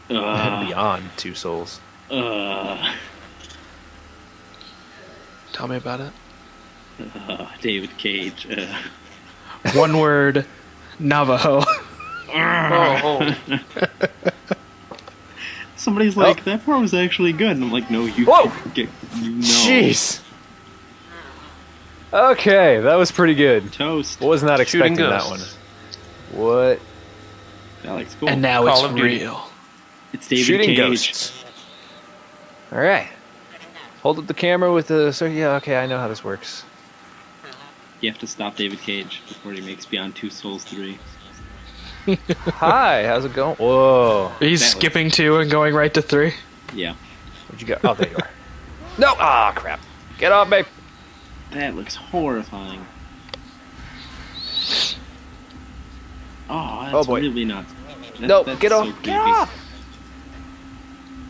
S1: Beyond two souls.
S2: Tell me about it.
S4: David Cage.
S2: One word. Navajo.
S3: Oh,
S4: Somebody's like, that part was actually good. And I'm like, no, you
S1: Whoa!
S4: get, you know.
S1: Jeez. Okay, that was pretty good.
S4: Toast.
S1: Was not
S3: Shooting
S1: expecting that one.
S3: ghosts.
S1: What?
S4: That looks cool.
S2: And now
S3: Call
S2: it's
S3: of Duty.
S2: real.
S4: It's David
S1: Shooting
S4: Cage.
S1: ghosts. All right. Hold up the camera with the. So yeah, okay, I know how this works.
S4: You have to stop David Cage before he makes Beyond Two Souls 3.
S1: Hi, how's it going? Whoa.
S2: He's
S4: That was-
S2: skipping 2 and going right to 3.
S4: Yeah.
S1: Where'd you go? Oh, there you are. No! Ah, crap. Get off me.
S4: That looks horrifying. Oh, that's
S1: Oh, boy.
S4: really not.
S1: No,
S4: that's
S1: get
S4: so
S1: off.
S4: creepy.
S1: Get off.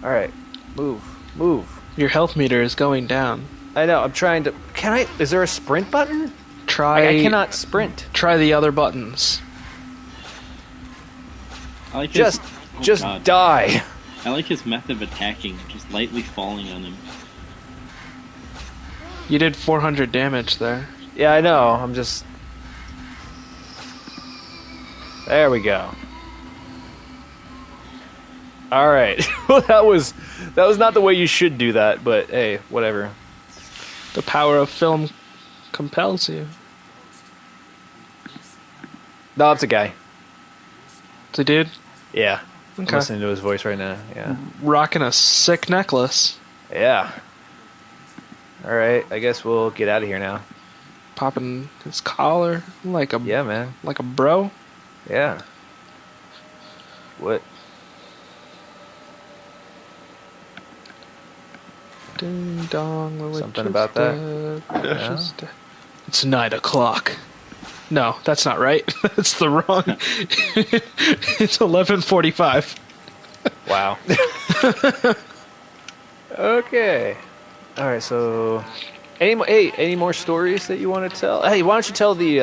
S1: All right. Move. Move.
S2: Your health meter is going down.
S1: I know. I'm trying to. Can I? Is there a sprint button?
S2: Try.
S1: I cannot sprint.
S2: Try the other buttons.
S4: I like
S1: Just
S4: his, oh, God.
S1: die.
S4: I like his method of attacking, just lightly falling on him.
S2: You did 400 damage there.
S1: Yeah, I know. I'm just. There we go. All right. Well, that was not the way you should do that, but hey, whatever.
S2: The power of film compels you.
S1: No, it's a guy.
S2: It's a dude
S1: Yeah. I'm
S2: Okay.
S1: listening to his voice right now. Yeah.
S2: rocking a sick necklace.
S1: Yeah. All right. I guess we'll get out of here now.
S2: Popping his collar like a
S1: Yeah, man.
S2: like a bro.
S1: Yeah. What?
S2: Ding dong. the witch
S1: Something
S2: is
S1: about that?
S2: dead, the witch
S1: Yeah.
S2: is dead. It's 9 o'clock. No, that's not right. That's the wrong. It's 11:45.
S1: Wow. Okay. All right. So, any more stories that you want to tell? Hey, why don't you tell the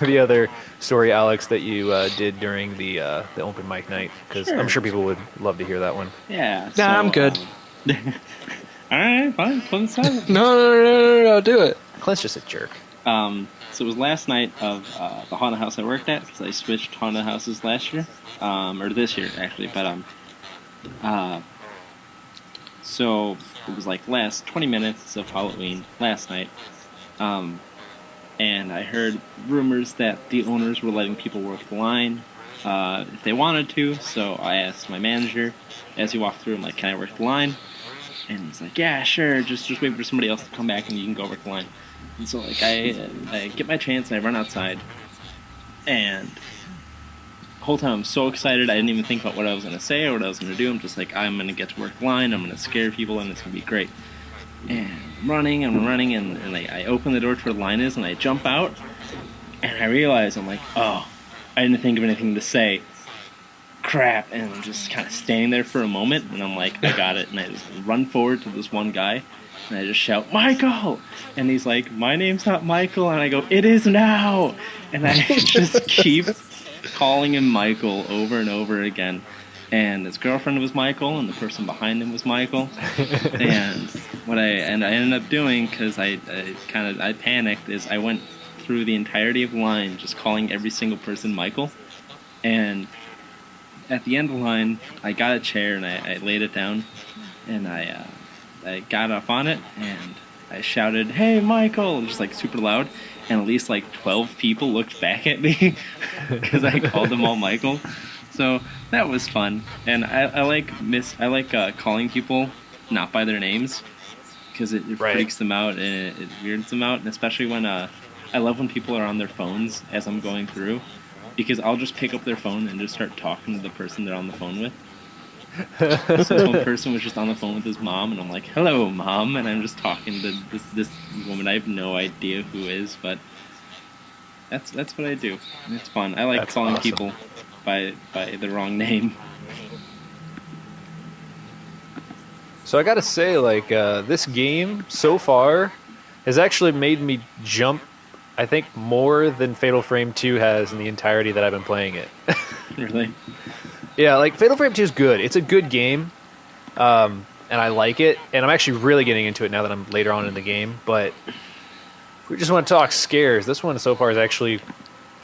S1: the other story, Alex, that you did during the open mic night? Because I'm
S4: Sure.
S1: sure people would love to hear that one.
S4: Yeah.
S2: Nah, I'm good.
S4: All right, fine. Close silent.
S2: No, do it.
S1: Clint's just a jerk.
S4: So it was last night of the haunted house I worked at, because I switched haunted houses last year, or this year actually. But so it was like last 20 minutes of Halloween last night, and I heard rumors that the owners were letting people work the line if they wanted to. So I asked my manager as he walked through, I'm like, "Can I work the line?" And he's like, "Yeah, sure. Just wait for somebody else to come back and you can go work the line." And so like I get my chance and I run outside, and the whole time I'm so excited I didn't even think about what I was gonna say or what I was gonna do. I'm just like, I'm gonna get to work the line. I'm gonna scare people and it's gonna be great. And I'm running, and I open the door to where the line is, and I jump out, and I realize I'm like, oh, I didn't think of anything to say. Crap. And I'm just kind of standing there for a moment, and I'm like, I got it. And I just run forward to this one guy, and I just shout, "Michael!" And he's like, "My name's not Michael." And I go, "It is now." And I just keep calling him Michael over and over again. And his girlfriend was Michael, and the person behind him was Michael. And what I ended up doing, because I panicked, is I went through the entirety of the line just calling every single person Michael. And at the end of the line, I got a chair and I laid it down, and I got up on it and I shouted, "Hey, Michael!" just like super loud, and at least like 12 people looked back at me because I called them all Michael. So that was fun, and I like calling people not by their names, because it
S1: Right.
S4: freaks them out and it weirds them out, and especially when I love when people are on their phones as I'm going through, because I'll just pick up their phone and just start talking to the person they're on the phone with. So this one person was just on the phone with his mom, and I'm like, "Hello, Mom," and I'm just talking to this woman I have no idea who is, but that's what I do. It's fun. I like
S1: That's
S4: calling
S1: awesome.
S4: people by the wrong name.
S1: So I gotta say, like, this game so far has actually made me jump, I think, more than Fatal Frame 2 has in the entirety that I've been playing it.
S4: Really.
S1: Yeah, like, Fatal Frame 2 is good. It's a good game, and I like it, and I'm actually really getting into it now that I'm later on in the game, but if we just want to talk scares, this one so far is actually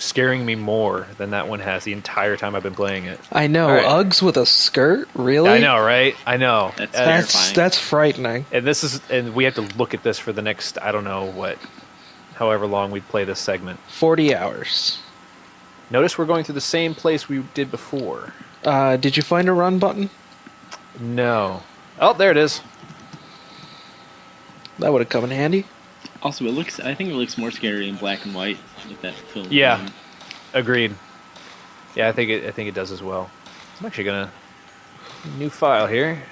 S1: scaring me more than that one has the entire time I've been playing it.
S2: I know.
S1: All right.
S2: Uggs with a skirt? Really?
S1: I know, right? I know.
S4: That's
S2: That's
S4: terrifying.
S2: frightening.
S1: And we have to look at this for the next, I don't know what, however long we play this segment.
S2: 40 hours.
S1: Notice we're going through the same place we did before.
S2: Did you find a run button?
S1: No. Oh, there it is.
S2: That would have come in handy.
S4: Also, I think it looks more scary in black and white with that film.
S1: Yeah. Agreed. Yeah, I think it does as well. I'm actually gonna new file here.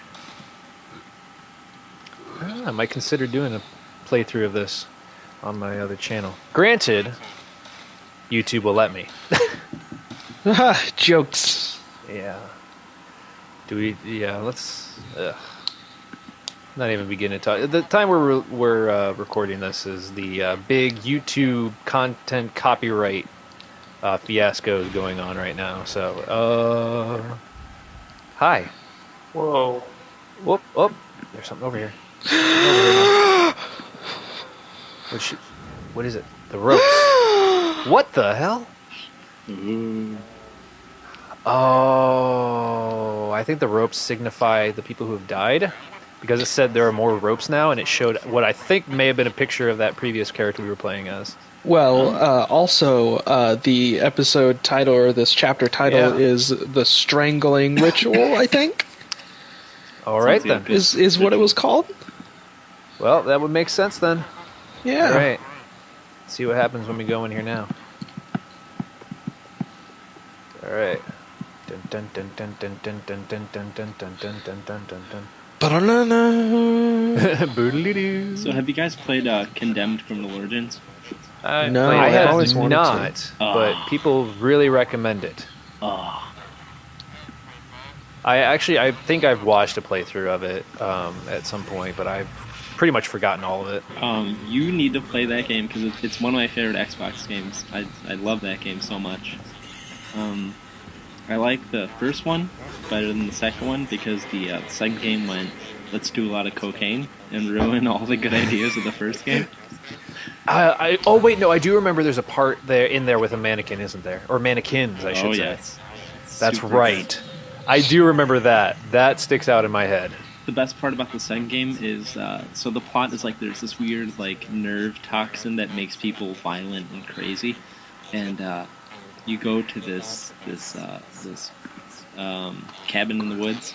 S1: I might consider doing a playthrough of this on my other channel. Granted, YouTube will let me.
S2: Jokes.
S1: Yeah. Do we? Yeah. Let's. Not even begin to talk. The time we're recording this is the big YouTube content copyright fiasco is going on right now. So, hi.
S3: Whoa.
S1: Whoop! Oh, there's something over here. What is it? The ropes. What the hell?
S4: Ooh.
S1: Oh, I think the ropes signify the people who have died, because it said there are more ropes now, and it showed what I think may have been a picture of that previous character we were playing as.
S2: Well, also, the episode title, or this chapter title,
S1: Yeah.
S2: is The Strangling Ritual, I think,
S1: All right,
S4: Sounds
S1: then.
S4: good.
S2: is what it was called.
S1: Well, that would make sense then.
S2: Yeah.
S1: All right. Let's see what happens when we go in here now. All right. Dun dun dun dun dun dun dun dun dun dun dun dun dun dun dun dun.
S2: Ba-da-na-na.
S1: Boodly-doo.
S4: So, have you guys played Condemned Criminal Origins?
S2: No,
S1: I
S2: I've
S1: have
S2: always wanted
S1: not, but people really recommend it.
S4: Oh,
S1: I think I've watched a playthrough of it at some point, but I've pretty much forgotten all of it.
S4: You need to play that game because it's one of my favorite Xbox games. I love that game so much. I like the first one better than the second one because the second game went, let's do a lot of cocaine and ruin all the good ideas of the first game.
S1: Oh wait, no, I do remember there's a part there with a mannequin, isn't there? Or mannequins, I should say.
S4: Yes.
S1: That's
S4: Super
S1: right.
S4: good.
S1: I do remember that. That sticks out in my head.
S4: The best part about the second game is, so the plot is like there's this weird like nerve toxin that makes people violent and crazy, and you go to this cabin in the woods,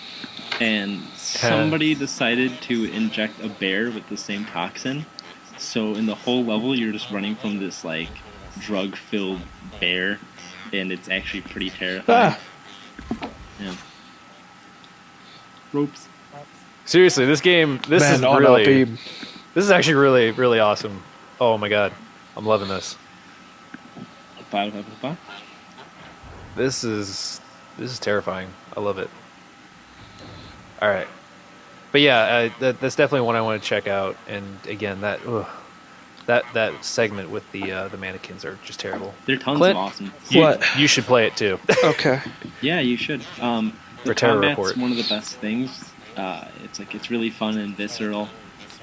S4: and somebody decided to inject a bear with the same toxin. So in the whole level, you're just running from this like drug-filled bear, and it's actually pretty terrifying. Yeah. Ropes.
S1: Seriously, this game, this is actually really, really awesome. Oh my god, I'm loving this. This is terrifying. I love it. All right, but yeah, that's definitely one I want to check out. And again, that segment with the mannequins are just terrible.
S4: There are tons
S1: Clint,
S4: of awesome.
S1: You should play it too.
S2: Okay.
S4: Yeah, you should. The
S1: For Terror
S4: combat's
S1: Report.
S4: one of the best things. It's really fun and visceral.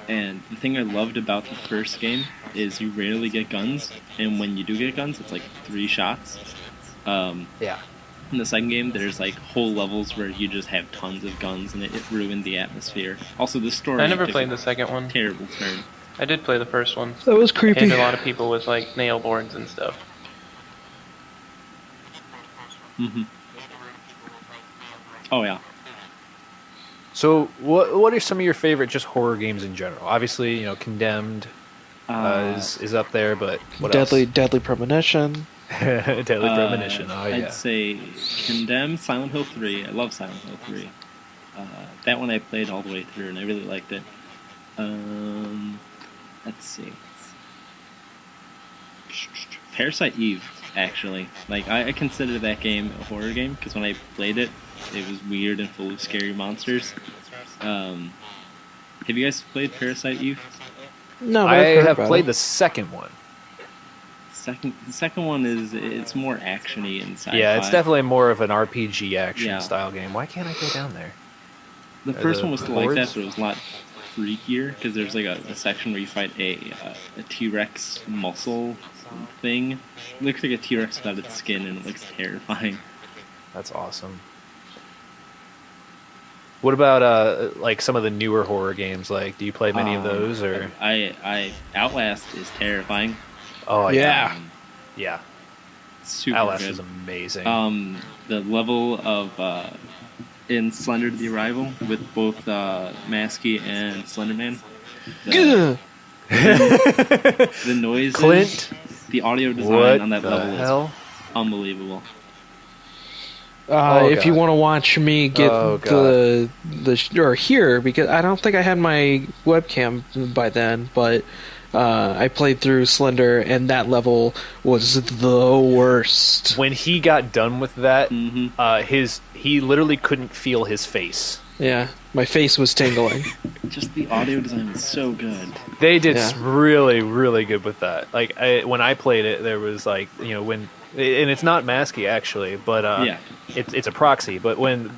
S4: And the thing I loved about the first game is you rarely get guns, and when you do get guns, it's like 3 shots.
S1: Yeah.
S4: In the second game, there's like whole levels where you just have tons of guns, and it ruined the atmosphere. Also, the story.
S3: I never
S4: took
S3: played
S4: a
S3: the second one.
S4: Terrible turn.
S3: I did play the first one.
S2: That was
S3: I
S2: creepy.
S3: hit a lot of people with like nail boards and stuff.
S4: Mm-hmm. Oh yeah.
S1: So, what are some of your favorite just horror games in general? Obviously, Condemned is up there, but what
S2: Deadly Premonition.
S1: else? Deadly Premonition. Oh yeah.
S4: I'd say Condemned, Silent Hill 3. I love Silent Hill 3. That one I played all the way through, and I really liked it. Let's see. Parasite Eve, actually. Like, I consider that game a horror game, because when I played it, it was weird and full of scary monsters. Have you guys played Parasite Eve?
S2: No, but
S1: I
S2: I've heard
S1: have
S2: about
S1: played
S2: it.
S1: the second one.
S4: The second one it's more actiony and sci-fi.
S1: Yeah, it's definitely more of an RPG action
S4: Yeah.
S1: style game. Why can't I go down there?
S4: The first
S1: the
S4: one was still like that,
S1: hordes?
S4: but it was a lot freakier because there's like a section where you fight a T-Rex muscle thing. It looks like a T-Rex without its skin, and it looks terrifying.
S1: That's awesome. What about like some of the newer horror games? Like, do you play many of those? Or
S4: I Outlast is terrifying.
S1: oh
S2: Yeah.
S1: yeah,
S4: Super
S1: Outlast
S4: good.
S1: is amazing.
S4: The level of in Slender: The Arrival with both Maskey and Slenderman.
S2: Gah!
S4: The noises,
S1: Clint,
S4: the audio design
S1: what
S4: on that
S1: the
S4: level
S1: hell?
S4: is unbelievable.
S1: Oh,
S2: If you
S1: God.
S2: want to watch me get
S1: Oh, God.
S2: or here, because I don't think I had my webcam by then, but I played through Slender, and that level was the worst.
S1: When he got done with that,
S4: Mhm.
S1: He literally couldn't feel his face.
S2: Yeah, my face was tingling.
S4: Just the audio design is so good.
S1: They did
S2: Yeah.
S1: really, really good with that. Like when I played it, there was like when, and it's not Maskey actually, but
S4: Yeah.
S1: it's a proxy. But when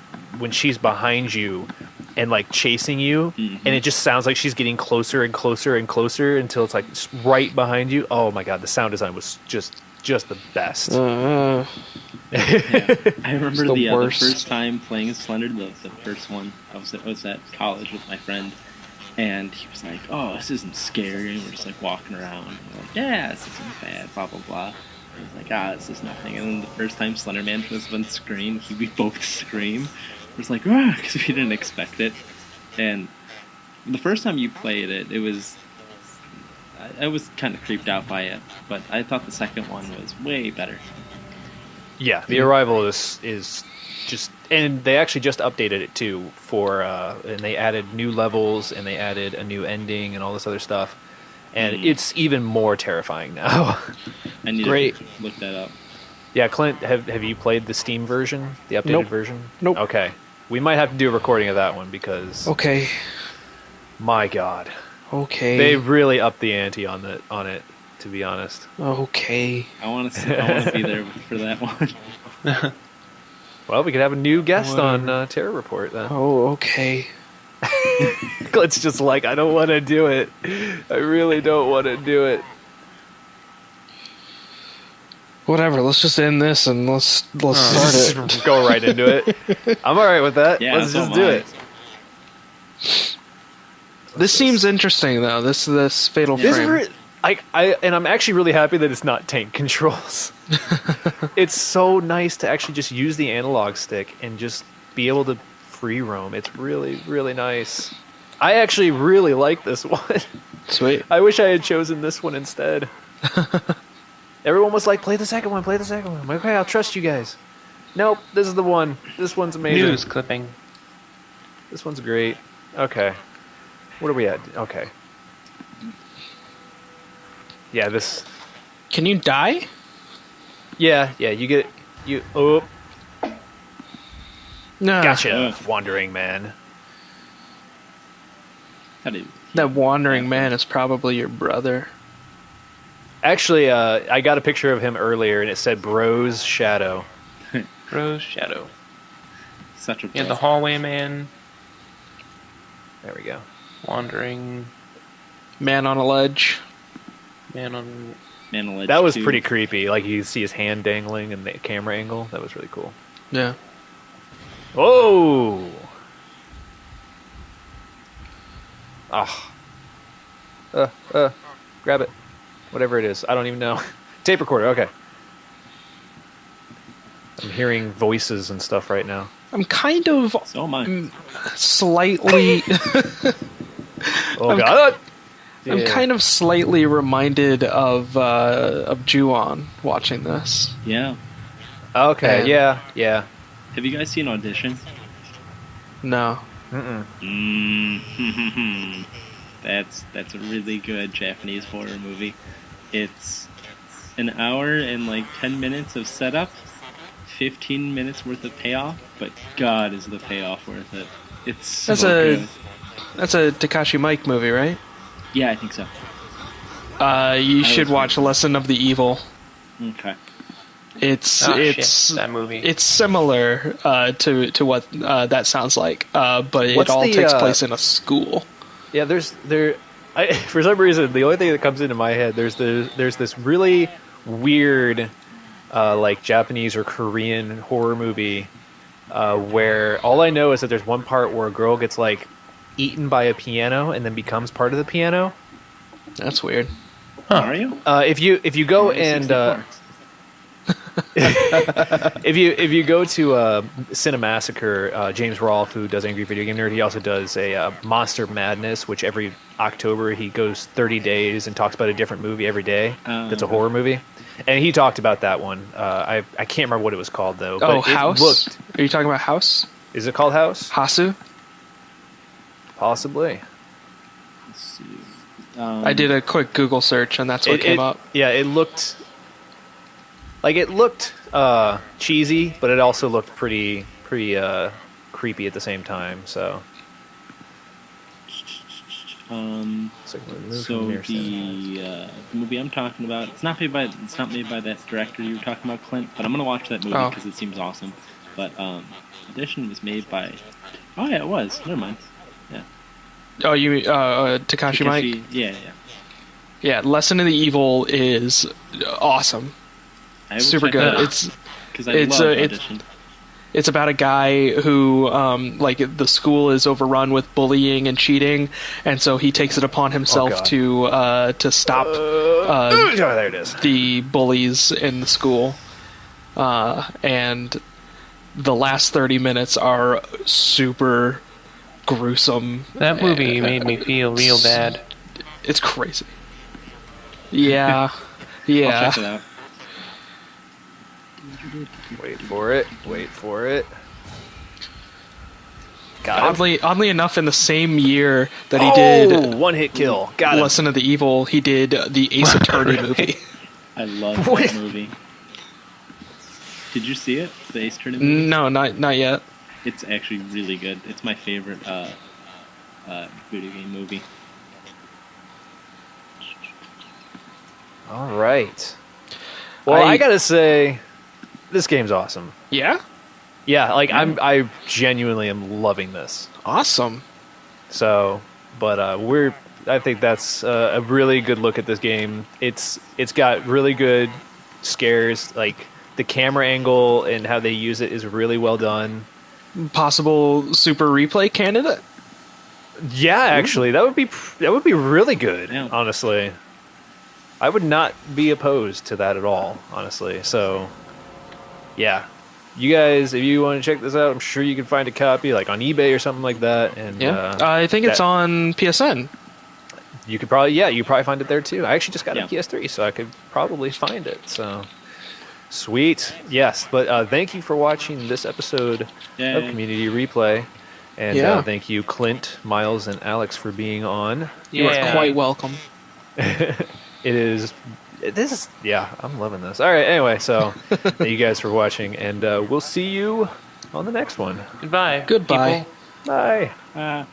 S1: she's behind you and like chasing you,
S4: Mhm.
S1: and it just sounds like she's getting closer and closer and closer until it's like right behind you. Oh my god, the sound design was just the best.
S4: Yeah. I remember
S2: It's the
S4: the
S2: worst.
S4: first time playing Slender, the first one. I was at college with my friend, and he was like, "Oh, this isn't scary." And we're just like walking around. And we're like, "Yeah, this isn't bad." Blah blah blah. And he's like, "Ah, this is nothing." And then the first time Slenderman shows up on screen, we both scream. We're just like, "Ah," because we didn't expect it. And the first time you played it, it was. I was kind of creeped out by it, but I thought the second one was way better.
S1: Yeah, the Arrival is just, and they actually just updated it too and they added new levels and they added a new ending and all this other stuff, and it's even more terrifying now.
S4: I need
S2: Great.
S4: to look that up.
S1: Yeah, Clint, have you played the Steam version, the updated
S2: Nope.
S1: version?
S2: Nope.
S1: Okay, We might have to do a recording of that one because,
S2: Okay.
S1: my God,
S2: Okay.
S1: they really upped the ante on it. To be honest.
S2: Okay.
S4: I want to be there for that one.
S1: Well, we could have a new guest
S2: Whatever.
S1: on Terror Report then.
S2: Oh, okay.
S1: Glenn's just like, I don't want to do it. I really don't want to do it.
S2: Whatever. Let's just end this and let's start it.
S1: Just go right into it. I'm all right with that.
S4: Yeah,
S1: Let's
S4: so
S1: just
S4: am
S1: do
S4: I.
S1: it.
S2: This seems interesting though. This Fatal
S1: This
S2: Frame.
S1: and I'm actually really happy that it's not tank controls. It's so nice to actually just use the analog stick and just be able to free roam. It's really, really nice. I actually really like this one.
S2: Sweet.
S1: I wish I had chosen this one instead. Everyone was like, play the second one, play the second one. I'm like, okay, I'll trust you guys. Nope, this is the one. This one's amazing.
S3: News clipping.
S1: This one's great. Okay. What are we at? Okay. Yeah, this...
S2: Can you die?
S1: Yeah, you get... Oh,
S2: No.
S1: gotcha, wandering man.
S4: How do you?
S2: That wandering man is probably your brother.
S1: Actually, I got a picture of him earlier, and it said Bro's Shadow.
S3: Rose Shadow.
S4: Such a
S3: Yeah, the hallway man.
S1: There we go.
S3: Wandering
S2: Man on a ledge.
S3: man on.
S4: Man,
S1: That was pretty creepy. Like, you see his hand dangling in the camera angle. That was really cool.
S2: Yeah.
S1: Whoa! Ah. Grab it. Whatever it is. I don't even know. Tape recorder, okay. I'm hearing voices and stuff right now.
S2: I'm kind of
S4: So am I.
S2: slightly...
S1: Oh,
S2: I'm
S1: God!
S2: I'm kind of slightly reminded of Ju-on watching this.
S4: Yeah.
S1: Okay,
S2: And-
S1: yeah.
S4: Have you guys seen Audition?
S2: No.
S4: That's a really good Japanese horror movie. It's an hour and like 10 minutes of setup, 15 minutes worth of payoff, but God is the payoff worth it. It's so good.
S2: That's a Takashi Miike movie, right?
S4: Yeah, I think so.
S2: You should
S4: was
S2: watch Lesson of the Evil.
S4: Okay.
S2: It's
S3: Oh, shit, that movie.
S2: It's similar to what that sounds like, but
S1: What's
S2: it all
S1: the,
S2: takes place in a school.
S1: Yeah, for some reason, the only thing that comes into my head, there's this really weird, like Japanese or Korean horror movie, where all I know is that there's one part where a girl gets like eaten by a piano and then becomes part of the piano.
S2: That's weird.
S4: Mario?
S1: If you go
S4: Mario
S1: and
S4: 64.
S1: if you go to Cinemassacre, James Rolfe, who does Angry Video Game Nerd, he also does a Monster Madness, which every October he goes 30 days and talks about a different movie every day. That's a
S4: Okay.
S1: horror movie, and he talked about that one. I can't remember what it was called though. But
S2: House? Are you talking about House?
S1: Is it called House?
S2: Hasu?
S1: Possibly.
S4: Let's see.
S2: I did a quick Google search, and that's what came up.
S1: Yeah, it looked cheesy, but it also looked pretty creepy at the same time. So, it's like a move
S4: So
S1: from near
S4: the movie I'm talking about, it's not made by that director you were talking about, Clint. But I'm gonna watch that movie
S2: Oh.
S4: because it seems awesome. But Audition was made by. Oh yeah, it was. Never mind. Yeah.
S2: Oh, you Takashi Miike?
S4: Yeah.
S2: Yeah, Lesson of the Evil is awesome.
S4: I will
S2: Super
S4: check
S2: good.
S4: that out,
S2: It's
S4: 'cause I
S2: it's,
S4: love
S2: it's-
S4: Audition.
S2: It's about a guy who, like, the school is overrun with bullying and cheating, and so he takes it upon himself
S1: God.
S2: to stop
S1: Oh, there it is.
S2: the bullies in the school. And the last 30 minutes are super gruesome.
S3: That movie made me feel real bad.
S2: It's crazy. Yeah.
S4: I'll
S2: Yeah.
S4: check it out.
S1: Wait for it. Got him.
S2: Oddly enough, in the same year that he did
S1: one hit kill. Got him.
S2: Lesson of the Evil, he did the Ace Attorney movie.
S4: I love
S1: Wait.
S4: that movie. Did you see it? The Ace Attorney movie?
S2: No, not yet.
S4: It's actually really good. It's my favorite video game movie.
S1: All right. Well, I gotta say, this game's awesome.
S2: Yeah?
S1: Yeah, like I genuinely am loving this.
S2: Awesome.
S1: So, but I think that's a really good look at this game. It's got really good scares. Like the camera angle and how they use it is really well done.
S2: Possible super replay candidate?
S1: Yeah, actually, that would be really good.
S4: Yeah.
S1: Honestly, I would not be opposed to that at all. Honestly, so yeah, you guys, if you want to check this out, I'm sure you can find a copy like on eBay or something like that. And
S2: Yeah. I think it's on PSN.
S1: You could probably find it there too. I actually just got a
S4: Yeah.
S1: PS3, so I could probably find it. So sweet, yes. But thank you for watching this episode
S4: Yay.
S1: of Community Replay, and thank you, Clint, Miles, and Alex for being on.
S2: You are
S3: Yeah.
S2: quite welcome.
S1: This is I'm loving this. All right, anyway, so thank you guys for watching, and we'll see you on the next one.
S3: Goodbye.
S2: Goodbye.
S3: people.
S1: Bye.
S4: Ah.